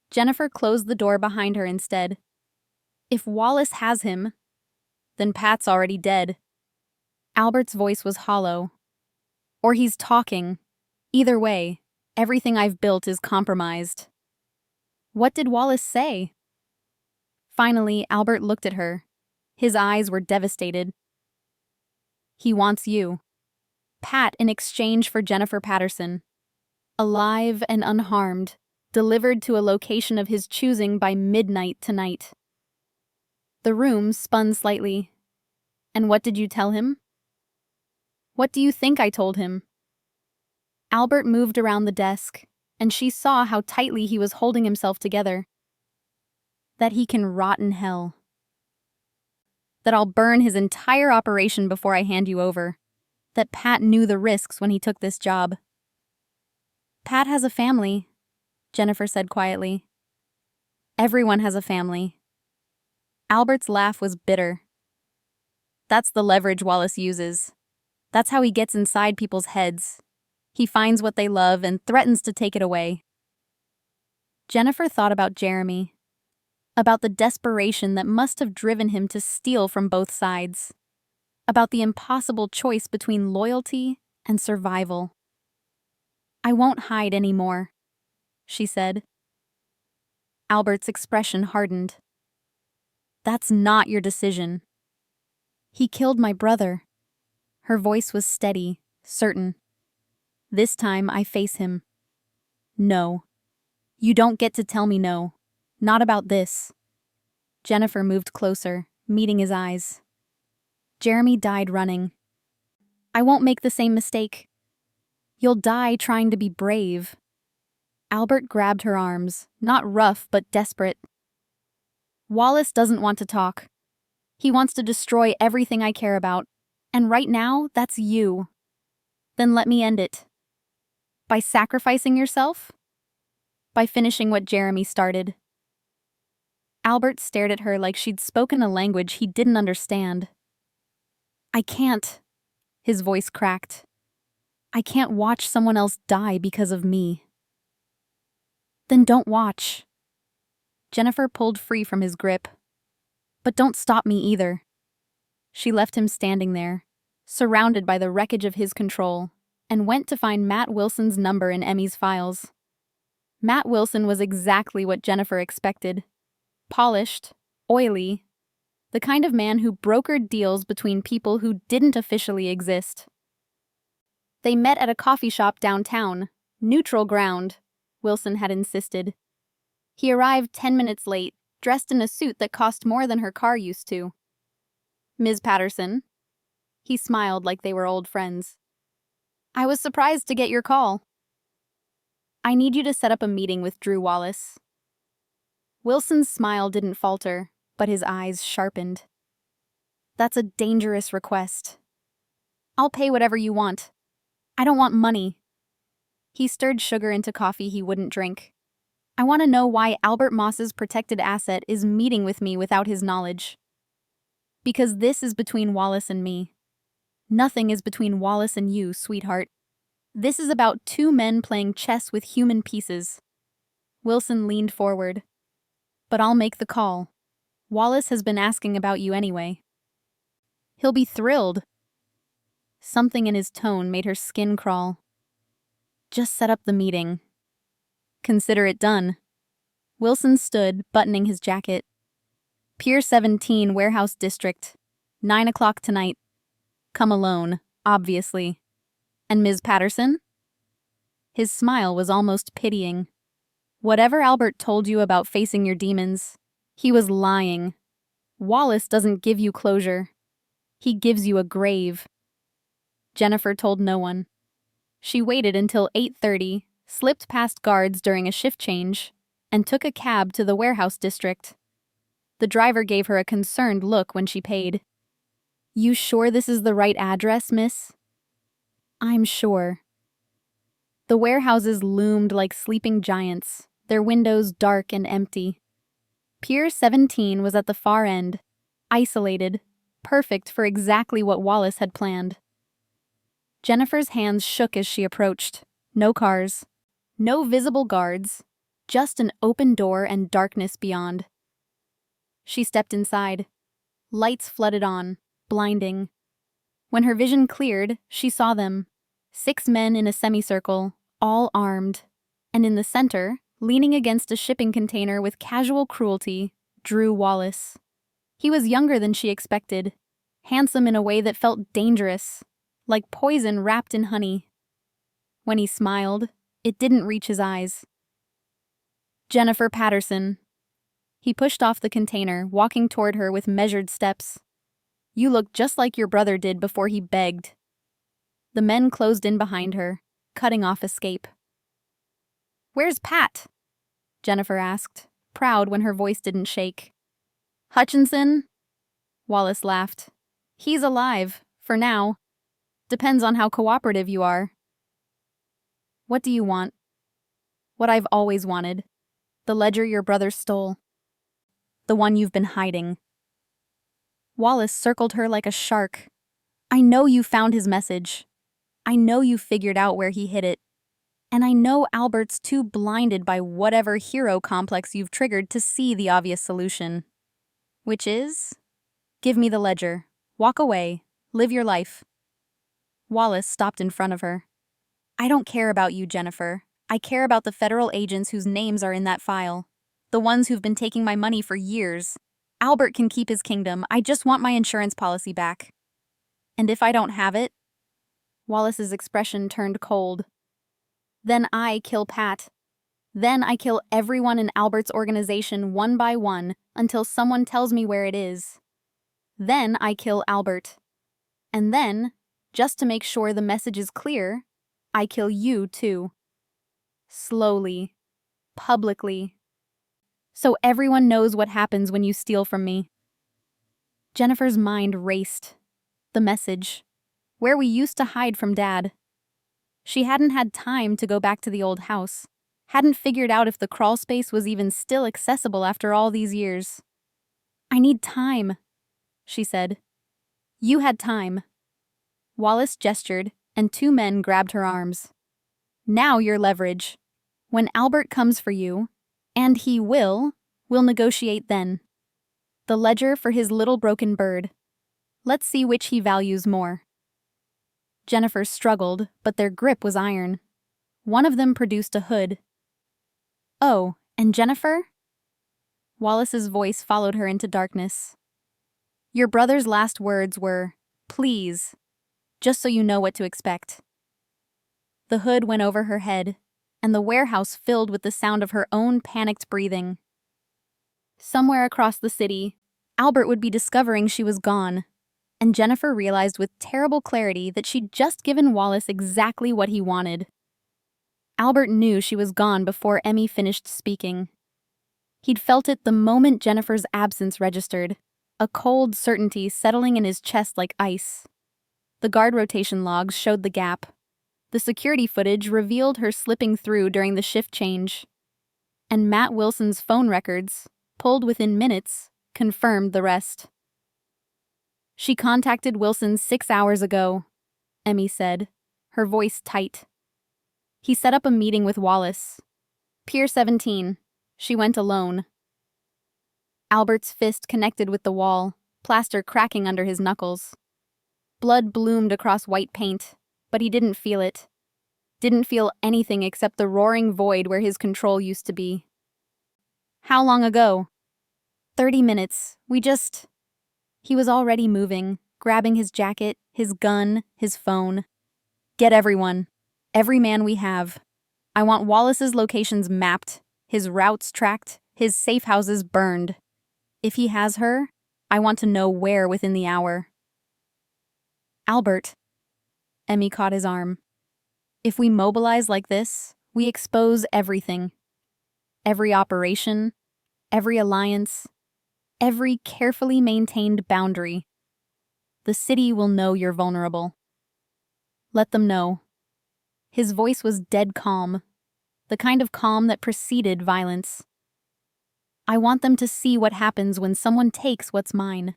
Jennifer closed the door behind her instead. If Wallace has him, then Pat's already dead. Albert's voice was hollow. Or he's talking. Either way, everything I've built is compromised. What did Wallace say? Finally, Albert looked at her. His eyes were devastated. He wants you. Pat in exchange for Jennifer Patterson. Alive and unharmed, delivered to a location of his choosing by midnight tonight. The room spun slightly. And what did you tell him? What do you think I told him? Albert moved around the desk, and she saw how tightly he was holding himself together. That he can rot in hell. That I'll burn his entire operation before I hand you over. That Pat knew the risks when he took this job. Pat has a family, Jennifer said quietly. Everyone has a family. Albert's laugh was bitter. That's the leverage Wallace uses. That's how he gets inside people's heads. He finds what they love and threatens to take it away. Jennifer thought about Jeremy. About the desperation that must have driven him to steal from both sides. About the impossible choice between loyalty and survival. I won't hide anymore, she said. Albert's expression hardened. That's not your decision. He killed my brother. Her voice was steady, certain. This time I face him. No. You don't get to tell me no. Not about this. Jennifer moved closer, meeting his eyes. Jeremy died running. I won't make the same mistake. You'll die trying to be brave. Albert grabbed her arms, not rough but desperate. Wallace doesn't want to talk. He wants to destroy everything I care about, and right now, that's you. Then let me end it. By sacrificing yourself? By finishing what Jeremy started. Albert stared at her like she'd spoken a language he didn't understand. I can't, his voice cracked. I can't watch someone else die because of me. Then don't watch. Jennifer pulled free from his grip. But don't stop me either. She left him standing there, surrounded by the wreckage of his control, and went to find Matt Wilson's number in Emmy's files. Matt Wilson was exactly what Jennifer expected. Polished, oily, The kind of man who brokered deals between people who didn't officially exist. They met at a coffee shop downtown. Neutral ground, Wilson had insisted. He arrived 10 minutes late, dressed in a suit that cost more than her car used to. "Ms. Patterson?" He smiled like they were old friends. "I was surprised to get your call. I need you to set up a meeting with Drew Wallace." Wilson's smile didn't falter, but his eyes sharpened. "That's a dangerous request. I'll pay whatever you want. I don't want money." He stirred sugar into coffee he wouldn't drink. "I want to know why Albert Moss's protected asset is meeting with me without his knowledge. Because this is between Wallace and me. Nothing is between Wallace and you, sweetheart. This is about two men playing chess with human pieces." Wilson leaned forward. "But I'll make the call. Wallace has been asking about you anyway." "He'll be thrilled." Something in his tone made her skin crawl. "Just set up the meeting." "Consider it done." Wilson stood, buttoning his jacket. "Pier 17, Warehouse District. 9 o'clock tonight. Come alone, obviously. And Ms. Patterson?" His smile was almost pitying. "Whatever Albert told you about facing your demons, he was lying. Wallace doesn't give you closure. He gives you a grave." Jennifer told no one. She waited until 8:30, slipped past guards during a shift change, and took a cab to the Warehouse District. The driver gave her a concerned look when she paid. "You sure this is the right address, miss?" "I'm sure." The warehouses loomed like sleeping giants, their windows dark and empty. Pier 17 was at the far end, isolated, perfect for exactly what Wallace had planned. Jennifer's hands shook as she approached. No cars, no visible guards, just an open door and darkness beyond. She stepped inside. Lights flooded on, blinding. When her vision cleared, she saw them. 6 men in a semicircle, all armed. And in the center, leaning against a shipping container with casual cruelty, Drew Wallace. He was younger than she expected, handsome in a way that felt dangerous, like poison wrapped in honey. When he smiled, it didn't reach his eyes. "Jennifer Patterson." He pushed off the container, walking toward her with measured steps. "You look just like your brother did before he begged." The men closed in behind her, cutting off escape. "Where's Pat?" Jennifer asked, proud when her voice didn't shake. "Hutchinson?" Wallace laughed. "He's alive, for now. Depends on how cooperative you are." "What do you want?" "What I've always wanted. The ledger your brother stole. The one you've been hiding." Wallace circled her like a shark. "I know you found his message. I know you figured out where he hid it. And I know Albert's too blinded by whatever hero complex you've triggered to see the obvious solution. Which is? Give me the ledger. Walk away. Live your life." Wallace stopped in front of her. "I don't care about you, Jennifer. I care about the federal agents whose names are in that file. The ones who've been taking my money for years. Albert can keep his kingdom. I just want my insurance policy back. And if I don't have it?" Wallace's expression turned cold. "Then I kill Pat. Then I kill everyone in Albert's organization one by one until someone tells me where it is. Then I kill Albert. And then, just to make sure the message is clear, I kill you too. Slowly. Publicly. So everyone knows what happens when you steal from me." Jennifer's mind raced. The message. Where we used to hide from Dad. She hadn't had time to go back to the old house. Hadn't figured out if the crawl space was even still accessible after all these years. "I need time," she said. "You had time." Wallace gestured, and 2 men grabbed her arms. "Now you're leverage. When Albert comes for you, and he will, we'll negotiate then. The ledger for his little broken bird. Let's see which he values more." Jennifer struggled, but their grip was iron. One of them produced a hood. "Oh, and Jennifer?" Wallace's voice followed her into darkness. Your brother's last words were, "Please," just so you know what to expect. The hood went over her head, and the warehouse filled with the sound of her own panicked breathing. Somewhere across the city, Albert would be discovering she was gone, and Jennifer realized with terrible clarity that she'd just given Wallace exactly what he wanted. Albert knew she was gone before Emmy finished speaking. He'd felt it the moment Jennifer's absence registered, a cold certainty settling in his chest like ice. The guard rotation logs showed the gap. The security footage revealed her slipping through during the shift change. And Matt Wilson's phone records, pulled within minutes, confirmed the rest. "She contacted Wilson 6 hours ago," Emmy said, her voice tight. "He set up a meeting with Wallace. Pier 17. She went alone." Albert's fist connected with the wall, plaster cracking under his knuckles. Blood bloomed across white paint, but he didn't feel it. Didn't feel anything except the roaring void where his control used to be. "How long ago?" 30 minutes. He was already moving, grabbing his jacket, his gun, his phone. "Get everyone. Every man we have. I want Wallace's locations mapped, his routes tracked, his safe houses burned. If he has her, I want to know where within the hour." "Albert," Emmy caught his arm. "If we mobilize like this, we expose everything. Every operation, every alliance, every carefully maintained boundary. The city will know you're vulnerable. Let them know." His voice was dead calm, the kind of calm that preceded violence. "I want them to see what happens when someone takes what's mine."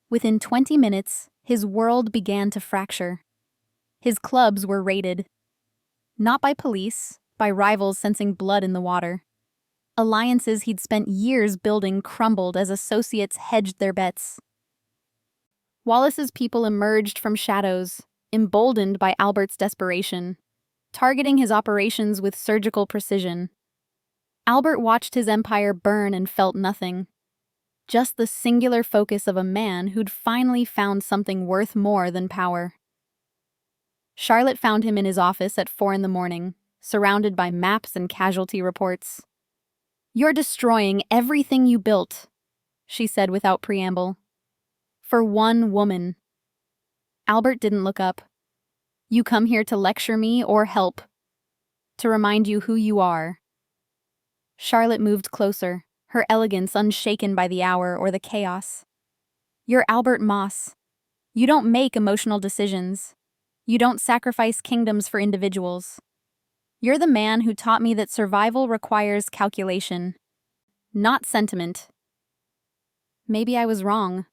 Within 20 minutes, his world began to fracture. His clubs were raided. Not by police, by rivals sensing blood in the water. Alliances he'd spent years building crumbled as associates hedged their bets. Wallace's people emerged from shadows, emboldened by Albert's desperation, targeting his operations with surgical precision. Albert watched his empire burn and felt nothing. Just the singular focus of a man who'd finally found something worth more than power. Charlotte found him in his office at 4 a.m, surrounded by maps and casualty reports. "You're destroying everything you built," she said without preamble. "For one woman." Albert didn't look up. "You come here to lecture me or help? To remind you who you are." Charlotte moved closer, her elegance unshaken by the hour or the chaos. "You're Albert Moss. You don't make emotional decisions. You don't sacrifice kingdoms for individuals. You're the man who taught me that survival requires calculation, not sentiment." "Maybe I was wrong."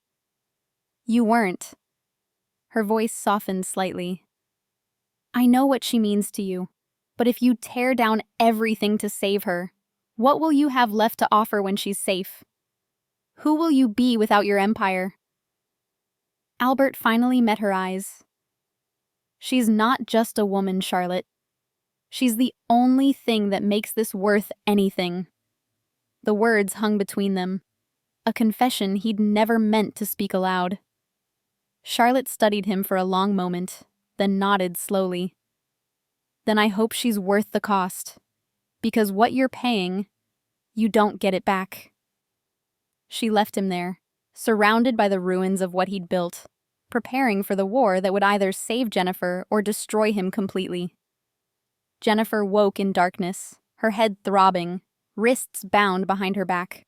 "You weren't." Her voice softened slightly. "I know what she means to you, but if you tear down everything to save her, what will you have left to offer when she's safe? Who will you be without your empire?" Albert finally met her eyes. "She's not just a woman, Charlotte. She's the only thing that makes this worth anything." The words hung between them, a confession he'd never meant to speak aloud. Charlotte studied him for a long moment, then nodded slowly. "Then I hope she's worth the cost, because what you're paying, you don't get it back." She left him there, surrounded by the ruins of what he'd built, preparing for the war that would either save Jennifer or destroy him completely. Jennifer woke in darkness, her head throbbing, wrists bound behind her back.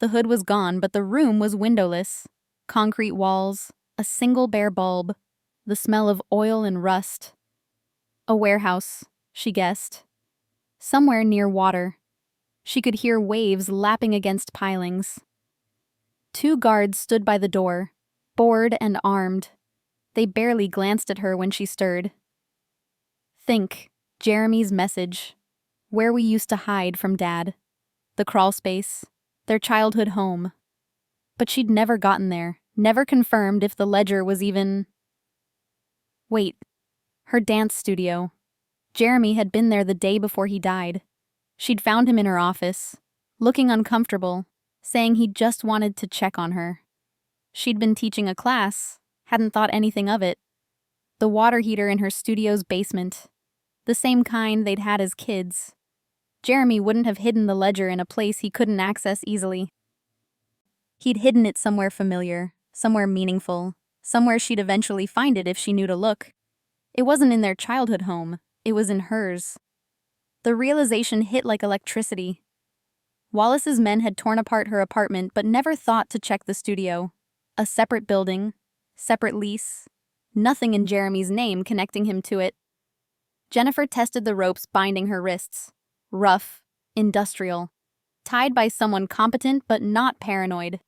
The hood was gone, but the room was windowless. Concrete walls, a single bare bulb, the smell of oil and rust. A warehouse, she guessed. Somewhere near water. She could hear waves lapping against pilings. 2 guards stood by the door, bored and armed. They barely glanced at her when she stirred. Think, Jeremy's message. Where we used to hide from Dad. The crawl space. Their childhood home. But she'd never gotten there, never confirmed if the ledger was even... Wait. Her dance studio. Jeremy had been there the day before he died. She'd found him in her office, looking uncomfortable, saying he just wanted to check on her. She'd been teaching a class, hadn't thought anything of it. The water heater in her studio's basement. The same kind they'd had as kids. Jeremy wouldn't have hidden the ledger in a place he couldn't access easily. He'd hidden it somewhere familiar, somewhere meaningful, somewhere she'd eventually find it if she knew to look. It wasn't in their childhood home, it was in hers. The realization hit like electricity. Wallace's men had torn apart her apartment but never thought to check the studio. A separate building, separate lease, nothing in Jeremy's name connecting him to it. Jennifer tested the ropes binding her wrists. Rough, industrial, tied by someone competent but not paranoid.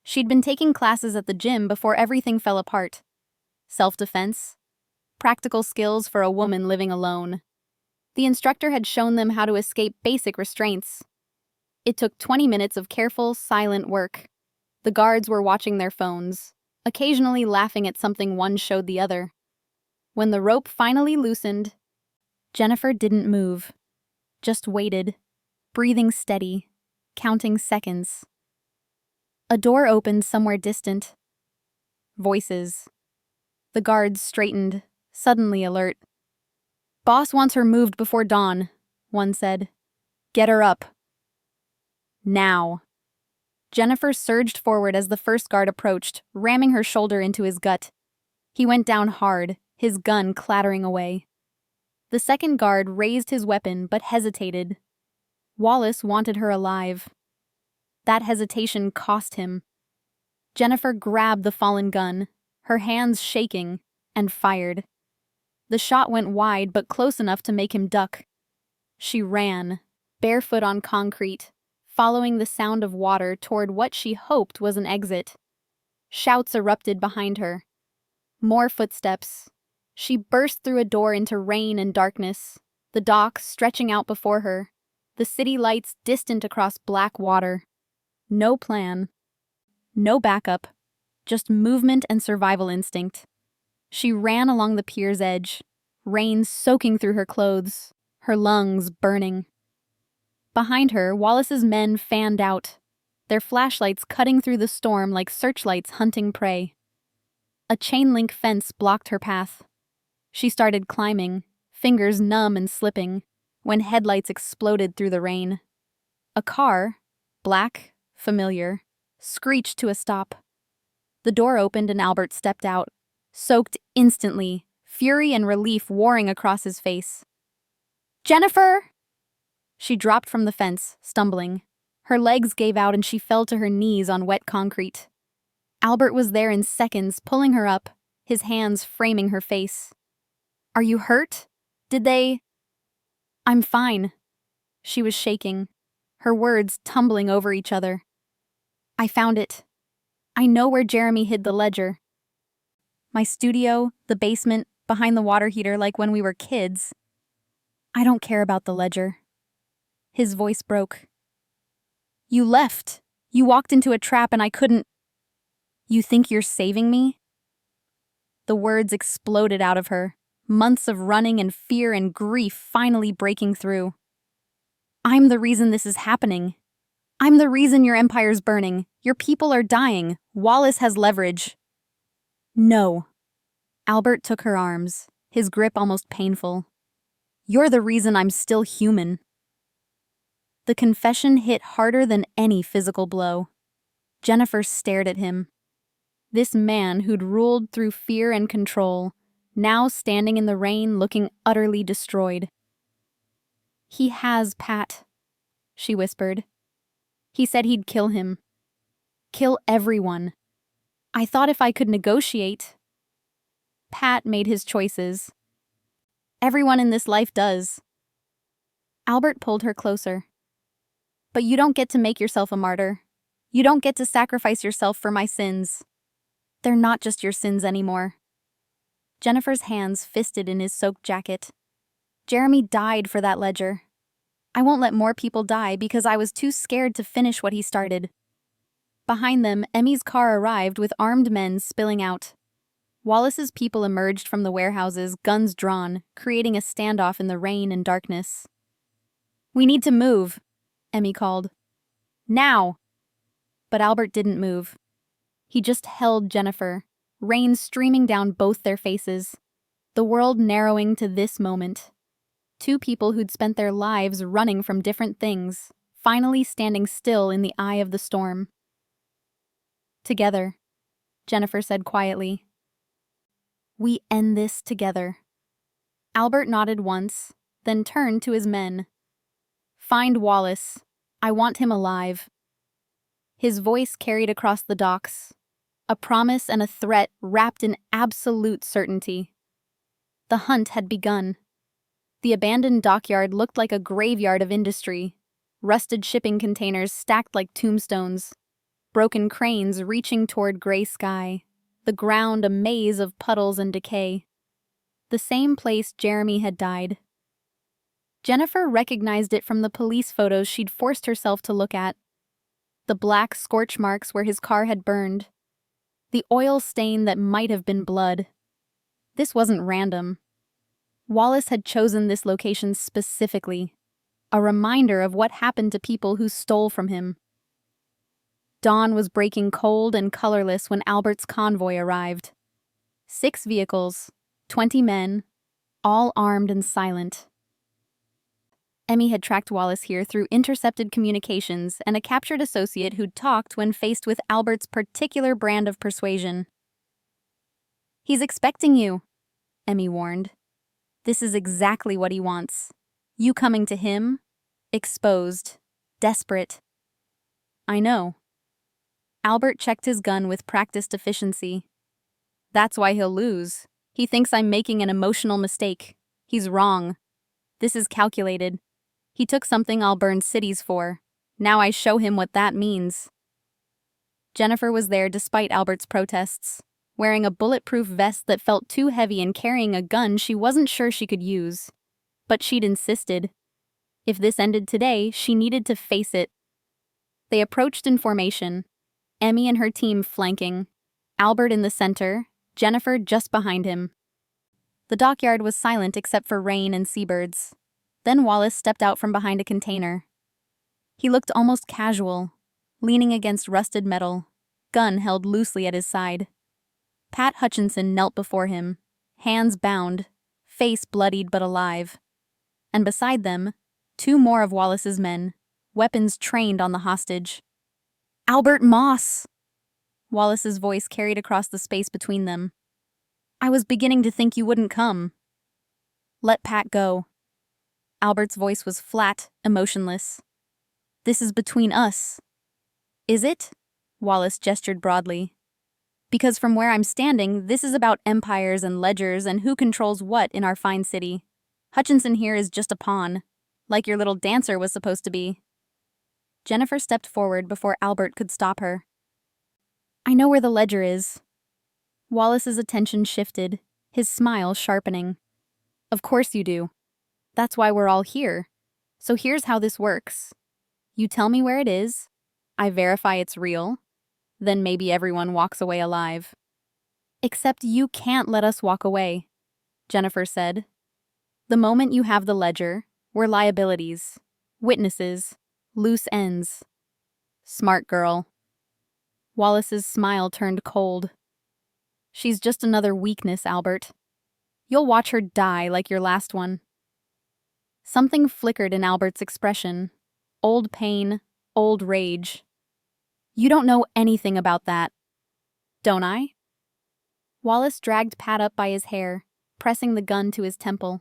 She'd been taking classes at the gym before everything fell apart. Self-defense, practical skills for a woman living alone. The instructor had shown them how to escape basic restraints. It took 20 minutes of careful, silent work. The guards were watching their phones, occasionally laughing at something one showed the other. When the rope finally loosened, Jennifer didn't move, just waited, breathing steady, counting seconds. A door opened somewhere distant. Voices. The guards straightened, suddenly alert. "Boss wants her moved before dawn," one said. "Get her up." Now. Jennifer surged forward as the first guard approached, ramming her shoulder into his gut. He went down hard, his gun clattering away. The second guard raised his weapon but hesitated. Wallace wanted her alive. That hesitation cost him. Jennifer grabbed the fallen gun, her hands shaking, and fired. The shot went wide but close enough to make him duck. She ran, barefoot on concrete, following the sound of water toward what she hoped was an exit. Shouts erupted behind her. More footsteps. She burst through a door into rain and darkness, the dock stretching out before her, the city lights distant across black water. No plan. No backup. Just movement and survival instinct. She ran along the pier's edge, rain soaking through her clothes, her lungs burning. Behind her, Wallace's men fanned out, their flashlights cutting through the storm like searchlights hunting prey. A chain-link fence blocked her path. She started climbing, fingers numb and slipping, when headlights exploded through the rain. A car, black, familiar, screeched to a stop. The door opened and Albert stepped out, soaked instantly, fury and relief warring across his face. "Jennifer!" She dropped from the fence, stumbling. Her legs gave out and she fell to her knees on wet concrete. Albert was there in seconds, pulling her up, his hands framing her face. "Are you hurt? Did they—" "I'm fine." She was shaking, her words tumbling over each other. "I found it. I know where Jeremy hid the ledger. My studio, the basement, behind the water heater like when we were kids. I don't care about the ledger." His voice broke. "You left. You walked into a trap and I couldn't—" "You think you're saving me?" The words exploded out of her, months of running and fear and grief finally breaking through. "I'm the reason this is happening. I'm the reason your empire's burning. Your people are dying. Wallace has leverage." "No." Albert took her arms, his grip almost painful. "You're the reason I'm still human." The confession hit harder than any physical blow. Jennifer stared at him. This man who'd ruled through fear and control, now standing in the rain looking utterly destroyed. "He has Pat," she whispered. "He said he'd kill him. Kill everyone. I thought if I could negotiate—" "Pat made his choices. Everyone in this life does." Albert pulled her closer. "But you don't get to make yourself a martyr. You don't get to sacrifice yourself for my sins. They're not just your sins anymore." Jennifer's hands fisted in his soaked jacket. "Jeremy died for that ledger. I won't let more people die because I was too scared to finish what he started." Behind them, Emmy's car arrived with armed men spilling out. Wallace's people emerged from the warehouses, guns drawn, creating a standoff in the rain and darkness. "We need to move," Emmy called. "Now!" But Albert didn't move. He just held Jennifer, rain streaming down both their faces, the world narrowing to this moment. Two people who'd spent their lives running from different things, finally standing still in the eye of the storm. Together, Jennifer said quietly. We end this together. Albert nodded once, then turned to his men. Find Wallace. I want him alive. His voice carried across the docks, a promise and a threat wrapped in absolute certainty. The hunt had begun. The abandoned dockyard looked like a graveyard of industry, rusted shipping containers stacked like tombstones, broken cranes reaching toward gray sky, the ground a maze of puddles and decay. The same place Jeremy had died. Jennifer recognized it from the police photos she'd forced herself to look at. The black scorch marks where his car had burned. The oil stain that might have been blood. This wasn't random. Wallace had chosen this location specifically, a reminder of what happened to people who stole from him. Dawn was breaking cold and colorless when Albert's convoy arrived. 6 vehicles, 20 men, all armed and silent. Emmy had tracked Wallace here through intercepted communications and a captured associate who'd talked when faced with Albert's particular brand of persuasion. He's expecting you, Emmy warned. This is exactly what he wants. You coming to him, exposed, desperate. I know. Albert checked his gun with practiced efficiency. That's why he'll lose. He thinks I'm making an emotional mistake. He's wrong. This is calculated. He took something I'll burn cities for. Now I show him what that means. Jennifer was there despite Albert's protests, wearing a bulletproof vest that felt too heavy and carrying a gun she wasn't sure she could use. But she'd insisted. If this ended today, she needed to face it. They approached in formation, Emmy and her team flanking, Albert in the center, Jennifer just behind him. The dockyard was silent except for rain and seabirds. Then Wallace stepped out from behind a container. He looked almost casual, leaning against rusted metal, gun held loosely at his side. Pat Hutchinson knelt before him, hands bound, face bloodied but alive. And beside them, 2 more of Wallace's men, weapons trained on the hostage. Albert Moss! Wallace's voice carried across the space between them. I was beginning to think you wouldn't come. Let Pat go. Albert's voice was flat, emotionless. This is between us. Is it? Wallace gestured broadly. Because from where I'm standing, this is about empires and ledgers and who controls what in our fine city. Hutchinson here is just a pawn, like your little dancer was supposed to be. Jennifer stepped forward before Albert could stop her. I know where the ledger is. Wallace's attention shifted, his smile sharpening. Of course you do. That's why we're all here. So here's how this works. You tell me where it is, I verify it's real, then maybe everyone walks away alive. Except you can't let us walk away, Jennifer said. The moment you have the ledger, we're liabilities, witnesses, loose ends. Smart girl. Wallace's smile turned cold. She's just another weakness, Albert. You'll watch her die like your last one. Something flickered in Albert's expression. Old pain, old rage. You don't know anything about that. Don't I? Wallace dragged Pat up by his hair, pressing the gun to his temple.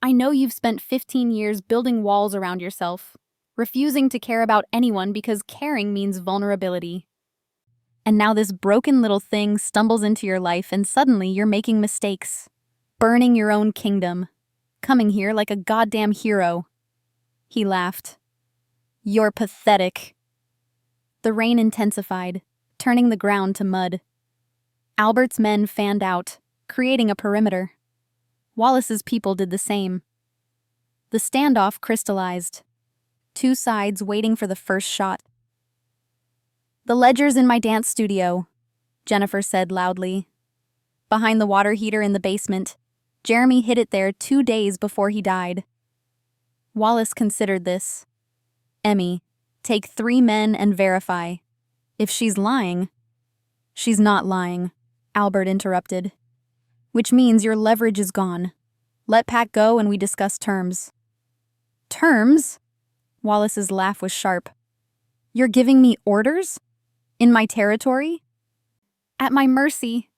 I know you've spent 15 years building walls around yourself, refusing to care about anyone because caring means vulnerability. And now this broken little thing stumbles into your life and suddenly you're making mistakes, burning your own kingdom, coming here like a goddamn hero. He laughed. You're pathetic. The rain intensified, turning the ground to mud. Albert's men fanned out, creating a perimeter. Wallace's people did the same. The standoff crystallized. 2 sides waiting for the first shot. The ledger's in my dance studio, Jennifer said loudly. Behind the water heater in the basement, Jeremy hid it there 2 days before he died. Wallace considered this. Emmy, take 3 men and verify. If she's lying... She's not lying, Albert interrupted. Which means your leverage is gone. Let Pat go and we discuss terms. Terms? Wallace's laugh was sharp. You're giving me orders? In my territory? At my mercy.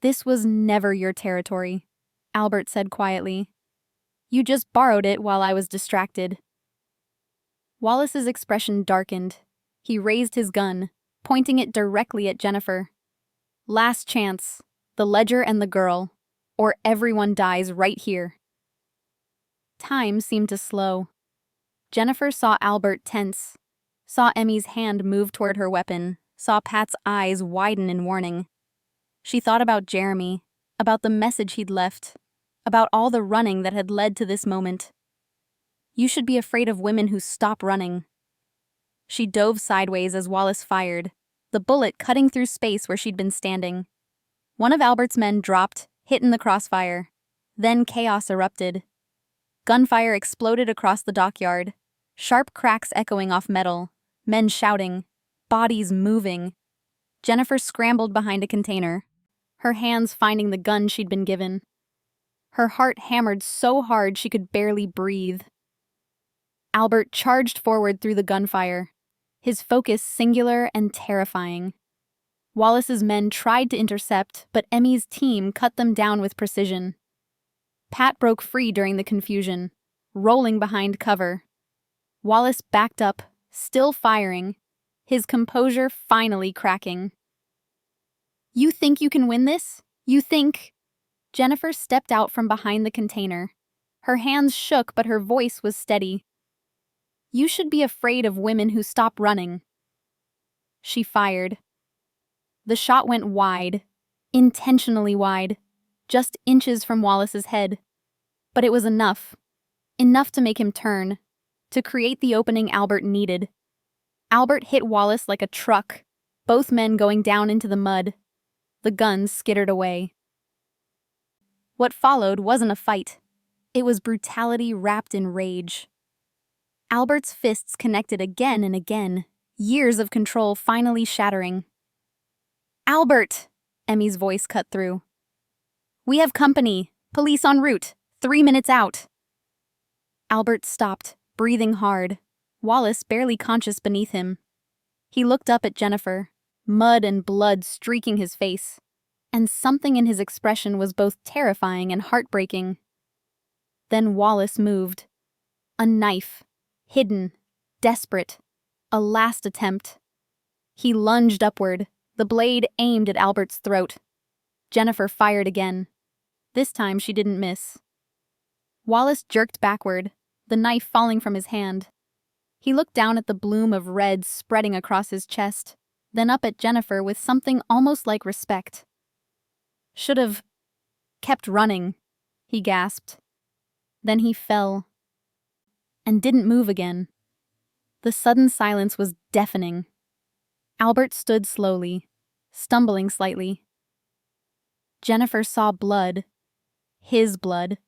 This was never your territory, Albert said quietly. You just borrowed it while I was distracted. Wallace's expression darkened. He raised his gun, pointing it directly at Jennifer. Last chance, the ledger and the girl, or everyone dies right here. Time seemed to slow. Jennifer saw Albert tense, saw Emmy's hand move toward her weapon, saw Pat's eyes widen in warning. She thought about Jeremy, about the message he'd left, about all the running that had led to this moment. You should be afraid of women who stop running. She dove sideways as Wallace fired, the bullet cutting through space where she'd been standing. One of Albert's men dropped, hit in the crossfire. Then chaos erupted. Gunfire exploded across the dockyard, sharp cracks echoing off metal, men shouting, bodies moving. Jennifer scrambled behind a container, her hands finding the gun she'd been given. Her heart hammered so hard she could barely breathe. Albert charged forward through the gunfire, his focus singular and terrifying. Wallace's men tried to intercept, but Emmy's team cut them down with precision. Pat broke free during the confusion, rolling behind cover. Wallace backed up, still firing, his composure finally cracking. You think you can win this? You think? Jennifer stepped out from behind the container. Her hands shook, but her voice was steady. You should be afraid of women who stop running. She fired. The shot went wide, intentionally wide, just inches from Wallace's head. But it was enough. Enough to make him turn, to create the opening Albert needed. Albert hit Wallace like a truck, both men going down into the mud. The guns skittered away. What followed wasn't a fight. It was brutality wrapped in rage. Albert's fists connected again and again, years of control finally shattering. Albert! Emmy's voice cut through. We have company. Police en route. 3 minutes out. Albert stopped, breathing hard, Wallace barely conscious beneath him. He looked up at Jennifer, mud and blood streaking his face, and something in his expression was both terrifying and heartbreaking. Then Wallace moved. A knife, hidden, desperate, a last attempt. He lunged upward, the blade aimed at Albert's throat. Jennifer fired again. This time she didn't miss. Wallace jerked backward, the knife falling from his hand. He looked down at the bloom of red spreading across his chest, then up at Jennifer with something almost like respect. Should have kept running, he gasped. Then he fell, and didn't move again. The sudden silence was deafening. Albert stood slowly, stumbling slightly. Jennifer saw blood, his blood,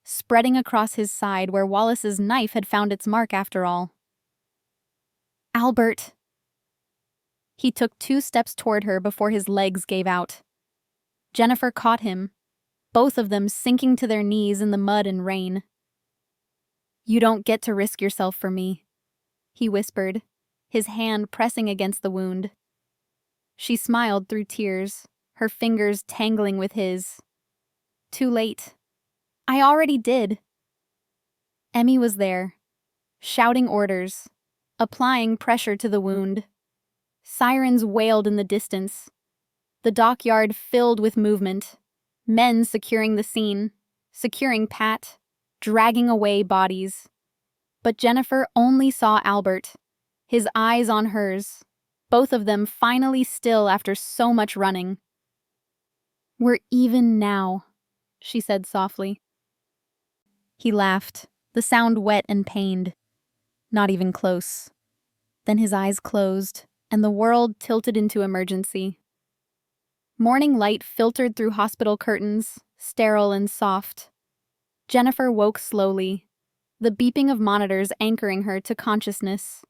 spreading across his side where Wallace's knife had found its mark after all. Albert! He took 2 steps toward her before his legs gave out. Jennifer caught him, both of them sinking to their knees in the mud and rain. You don't get to risk yourself for me, he whispered, his hand pressing against the wound. She smiled through tears, her fingers tangling with his. Too late. I already did. Emmy was there, shouting orders, applying pressure to the wound. Sirens wailed in the distance. The dockyard filled with movement, men securing the scene, securing Pat, dragging away bodies. But Jennifer only saw Albert, his eyes on hers, both of them finally still after so much running. We're even now, she said softly. He laughed, the sound wet and pained. Not even close. Then his eyes closed, and the world tilted into emergency. Morning light filtered through hospital curtains, sterile and soft. Jennifer woke slowly, the beeping of monitors anchoring her to consciousness.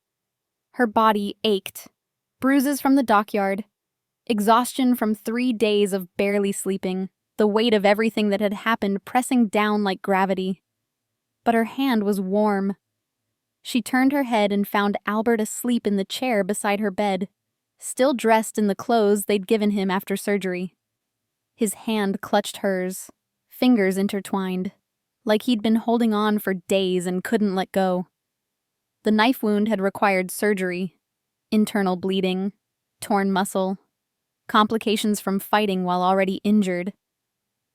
Her body ached, bruises from the dockyard, Exhaustion from 3 days of barely sleeping, the weight of everything that had happened pressing down like gravity. But her hand was warm. She turned her head and found Albert asleep in the chair beside her bed, still dressed in the clothes they'd given him after surgery. His hand clutched hers, fingers intertwined, like he'd been holding on for days and couldn't let go. The knife wound had required surgery, internal bleeding, torn muscle, complications from fighting while already injured.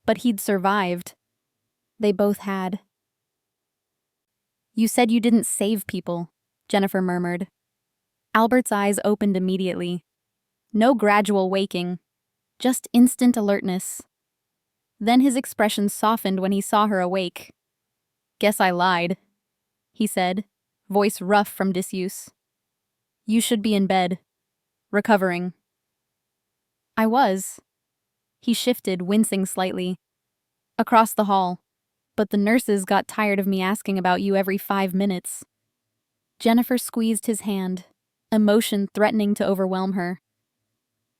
But he'd survived. They both had. "You said you didn't save people," Jennifer murmured. Albert's eyes opened immediately. No gradual waking, just instant alertness. Then his expression softened when he saw her awake. "Guess I lied," he said, voice rough from disuse. "You should be in bed, recovering." "I was." He shifted, wincing slightly. "Across the hall. But the nurses got tired of me asking about you every 5 minutes." Jennifer squeezed his hand, emotion threatening to overwhelm her.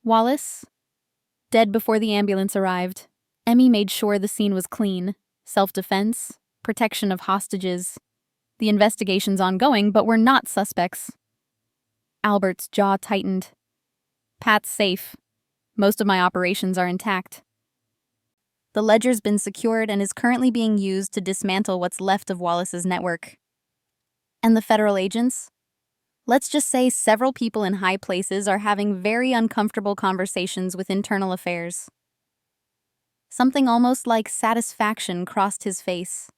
"Wallace?" Dead before the ambulance arrived. Emmy made sure the scene was clean. Self-defense, protection of hostages. The investigation's ongoing, but we're not suspects. Albert's jaw tightened. "Pat's safe. Most of my operations are intact. The ledger's been secured and is currently being used to dismantle what's left of Wallace's network." "And the federal agents?" "Let's just say several people in high places are having very uncomfortable conversations with internal affairs." Something almost like satisfaction crossed his face.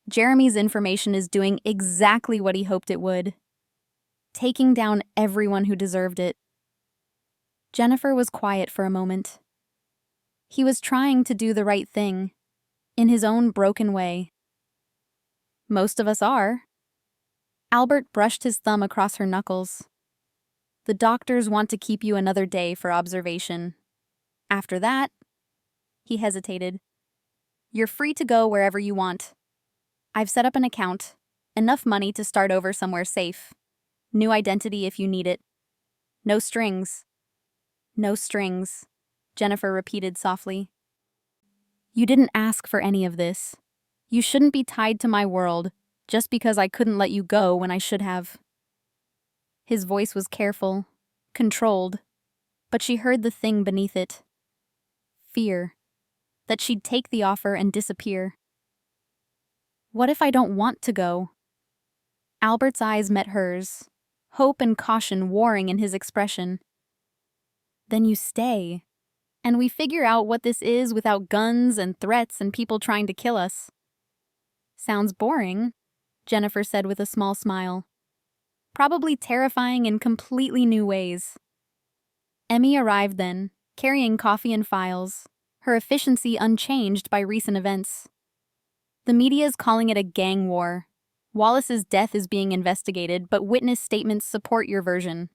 Jeremy's information is doing exactly what he hoped it would. Taking down everyone who deserved it. Jennifer was quiet for a moment. He was trying to do the right thing, in his own broken way. "Most of us are." Albert brushed his thumb across her knuckles. "The doctors want to keep you another day for observation. After that," he hesitated, "you're free to go wherever you want. I've set up an account, enough money to start over somewhere safe. New identity if you need it. No strings." "No strings," Jennifer repeated softly. "You didn't ask for any of this. You shouldn't be tied to my world just because I couldn't let you go when I should have." His voice was careful, controlled, but she heard the thing beneath it. Fear. That she'd take the offer and disappear. "What if I don't want to go?" Albert's eyes met hers, hope and caution warring in his expression. "Then you stay. And we figure out what this is without guns and threats and people trying to kill us." "Sounds boring," Jennifer said with a small smile. "Probably terrifying in completely new ways." Emmy arrived then, carrying coffee and files, her efficiency unchanged by recent events. "The media's calling it a gang war. Wallace's death is being investigated, but witness statements support your version.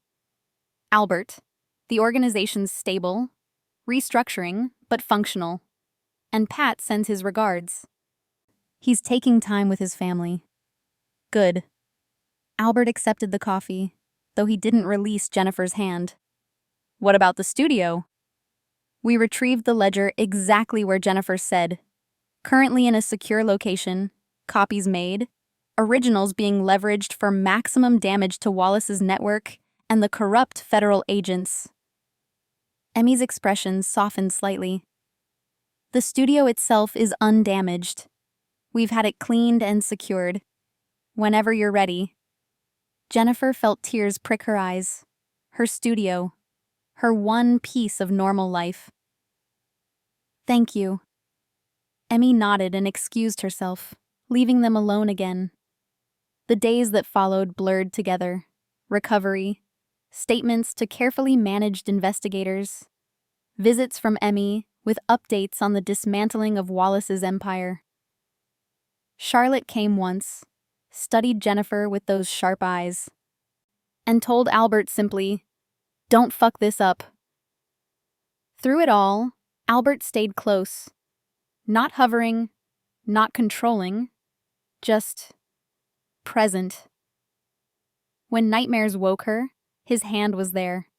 Albert, the organization's stable, restructuring, but functional. And Pat sends his regards. He's taking time with his family." "Good." Albert accepted the coffee, though he didn't release Jennifer's hand. "What about the studio?" "We retrieved the ledger exactly where Jennifer said. Currently in a secure location, copies made, originals being leveraged for maximum damage to Wallace's network and the corrupt federal agents." Emmy's expression softened slightly. "The studio itself is undamaged. We've had it cleaned and secured. Whenever you're ready." Jennifer felt tears prick her eyes. Her studio. Her one piece of normal life. "Thank you." Emmy nodded and excused herself, leaving them alone again. The days that followed blurred together. Recovery, statements to carefully managed investigators, visits from Emmy with updates on the dismantling of Wallace's empire. Charlotte came once, studied Jennifer with those sharp eyes, and told Albert simply, "Don't fuck this up." Through it all, Albert stayed close. Not hovering, not controlling, just present. When nightmares woke her, his hand was there.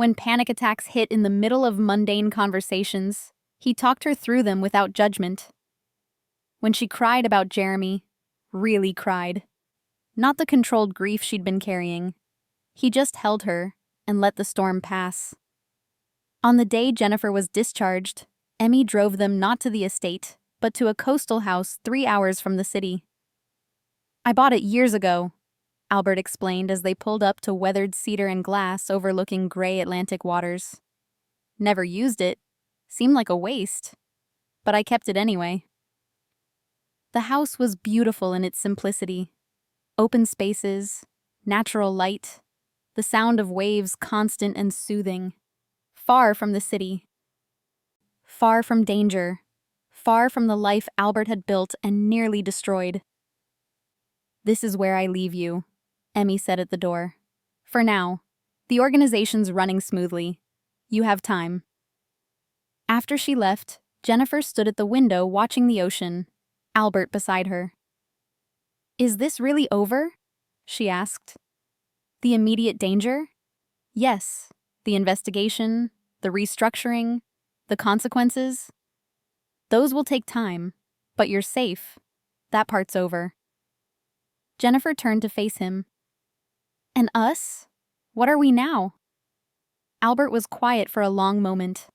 When panic attacks hit in the middle of mundane conversations, he talked her through them without judgment. When she cried about Jeremy, really cried, not the controlled grief she'd been carrying, he just held her and let the storm pass. On the day Jennifer was discharged, Emmy drove them not to the estate, but to a coastal house 3 hours from the city. "I bought it years ago," Albert explained as they pulled up to weathered cedar and glass overlooking gray Atlantic waters. "Never used it. Seemed like a waste. But I kept it anyway." The house was beautiful in its simplicity. Open spaces, natural light, the sound of waves constant and soothing. Far from the city. Far from danger. Far from the life Albert had built and nearly destroyed. "This is where I leave you," Emmy said at the door. "For now. The organization's running smoothly. You have time." After she left, Jennifer stood at the window watching the ocean, Albert beside her. "Is this really over?" she asked. "The immediate danger?" "Yes. The investigation, the restructuring, the consequences. Those will take time, but you're safe. That part's over." Jennifer turned to face him. "And us? What are we now?" Albert was quiet for a long moment.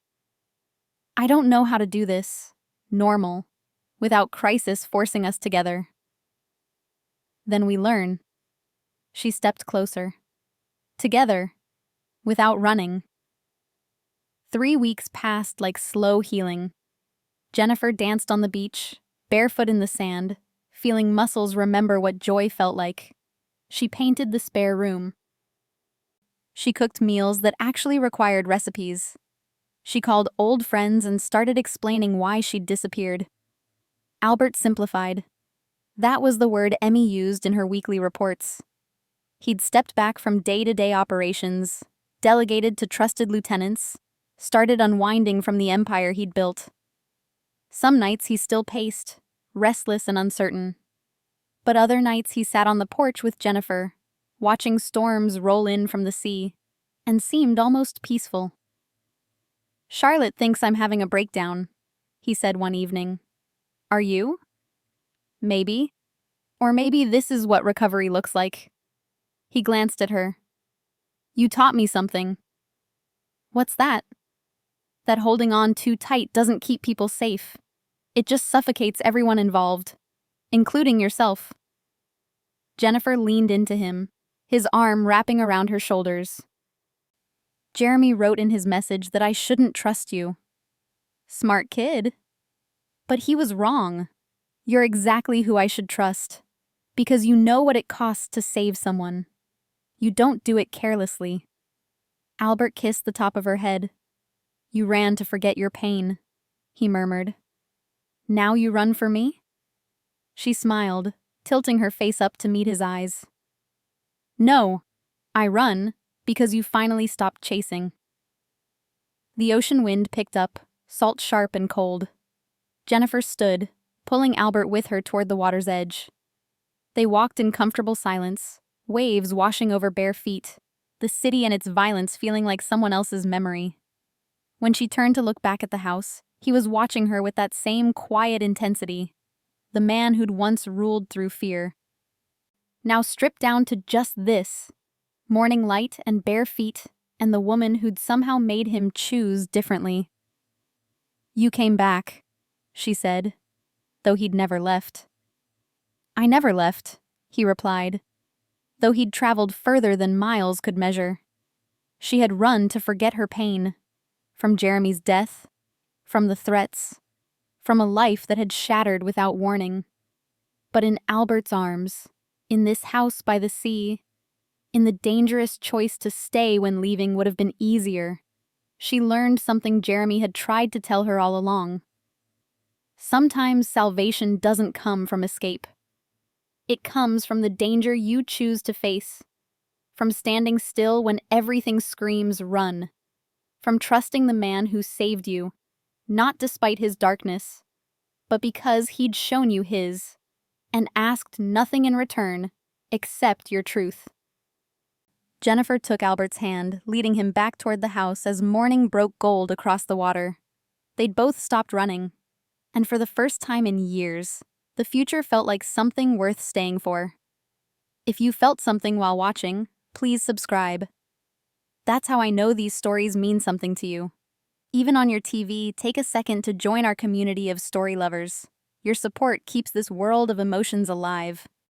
"I don't know how to do this, normal, without crisis forcing us together." "Then we learn." She stepped closer. "Together, without running." 3 weeks passed like slow healing. Jennifer danced on the beach, barefoot in the sand, feeling muscles remember what joy felt like. She painted the spare room. She cooked meals that actually required recipes. She called old friends and started explaining why she'd disappeared. Albert simplified. That was the word Emmy used in her weekly reports. He'd stepped back from day-to-day operations, delegated to trusted lieutenants, started unwinding from the empire he'd built. Some nights he still paced, restless and uncertain. But other nights he sat on the porch with Jennifer, watching storms roll in from the sea, and seemed almost peaceful. "Charlotte thinks I'm having a breakdown," he said one evening. "Are you?" "Maybe. Or maybe this is what recovery looks like." He glanced at her. "You taught me something." "What's that?" "That holding on too tight doesn't keep people safe. It just suffocates everyone involved, including yourself." Jennifer leaned into him, his arm wrapping around her shoulders. "Jeremy wrote in his message that I shouldn't trust you." "Smart kid." "But he was wrong. You're exactly who I should trust, because you know what it costs to save someone. You don't do it carelessly." Albert kissed the top of her head. "You ran to forget your pain," he murmured. "Now you run for me?" She smiled, tilting her face up to meet his eyes. "No, I run because you finally stopped chasing." The ocean wind picked up, salt sharp and cold. Jennifer stood, pulling Albert with her toward the water's edge. They walked in comfortable silence, waves washing over bare feet, the city and its violence feeling like someone else's memory. When she turned to look back at the house, he was watching her with that same quiet intensity, the man who'd once ruled through fear. Now stripped down to just this, morning light and bare feet, and the woman who'd somehow made him choose differently. "You came back," she said, though he'd never left. "I never left," he replied, though he'd traveled further than miles could measure. She had run to forget her pain, from Jeremy's death, from the threats, from a life that had shattered without warning. But in Albert's arms, in this house by the sea, in the dangerous choice to stay when leaving would have been easier, she learned something Jeremy had tried to tell her all along. Sometimes salvation doesn't come from escape. It comes from the danger you choose to face, from standing still when everything screams run, from trusting the man who saved you, not despite his darkness, but because he'd shown you his, and asked nothing in return except your truth. Jennifer took Albert's hand, leading him back toward the house as morning broke gold across the water. They'd both stopped running, and for the first time in years, the future felt like something worth staying for. If you felt something while watching, please subscribe. That's how I know these stories mean something to you. Even on your TV, take a second to join our community of story lovers. Your support keeps this world of emotions alive.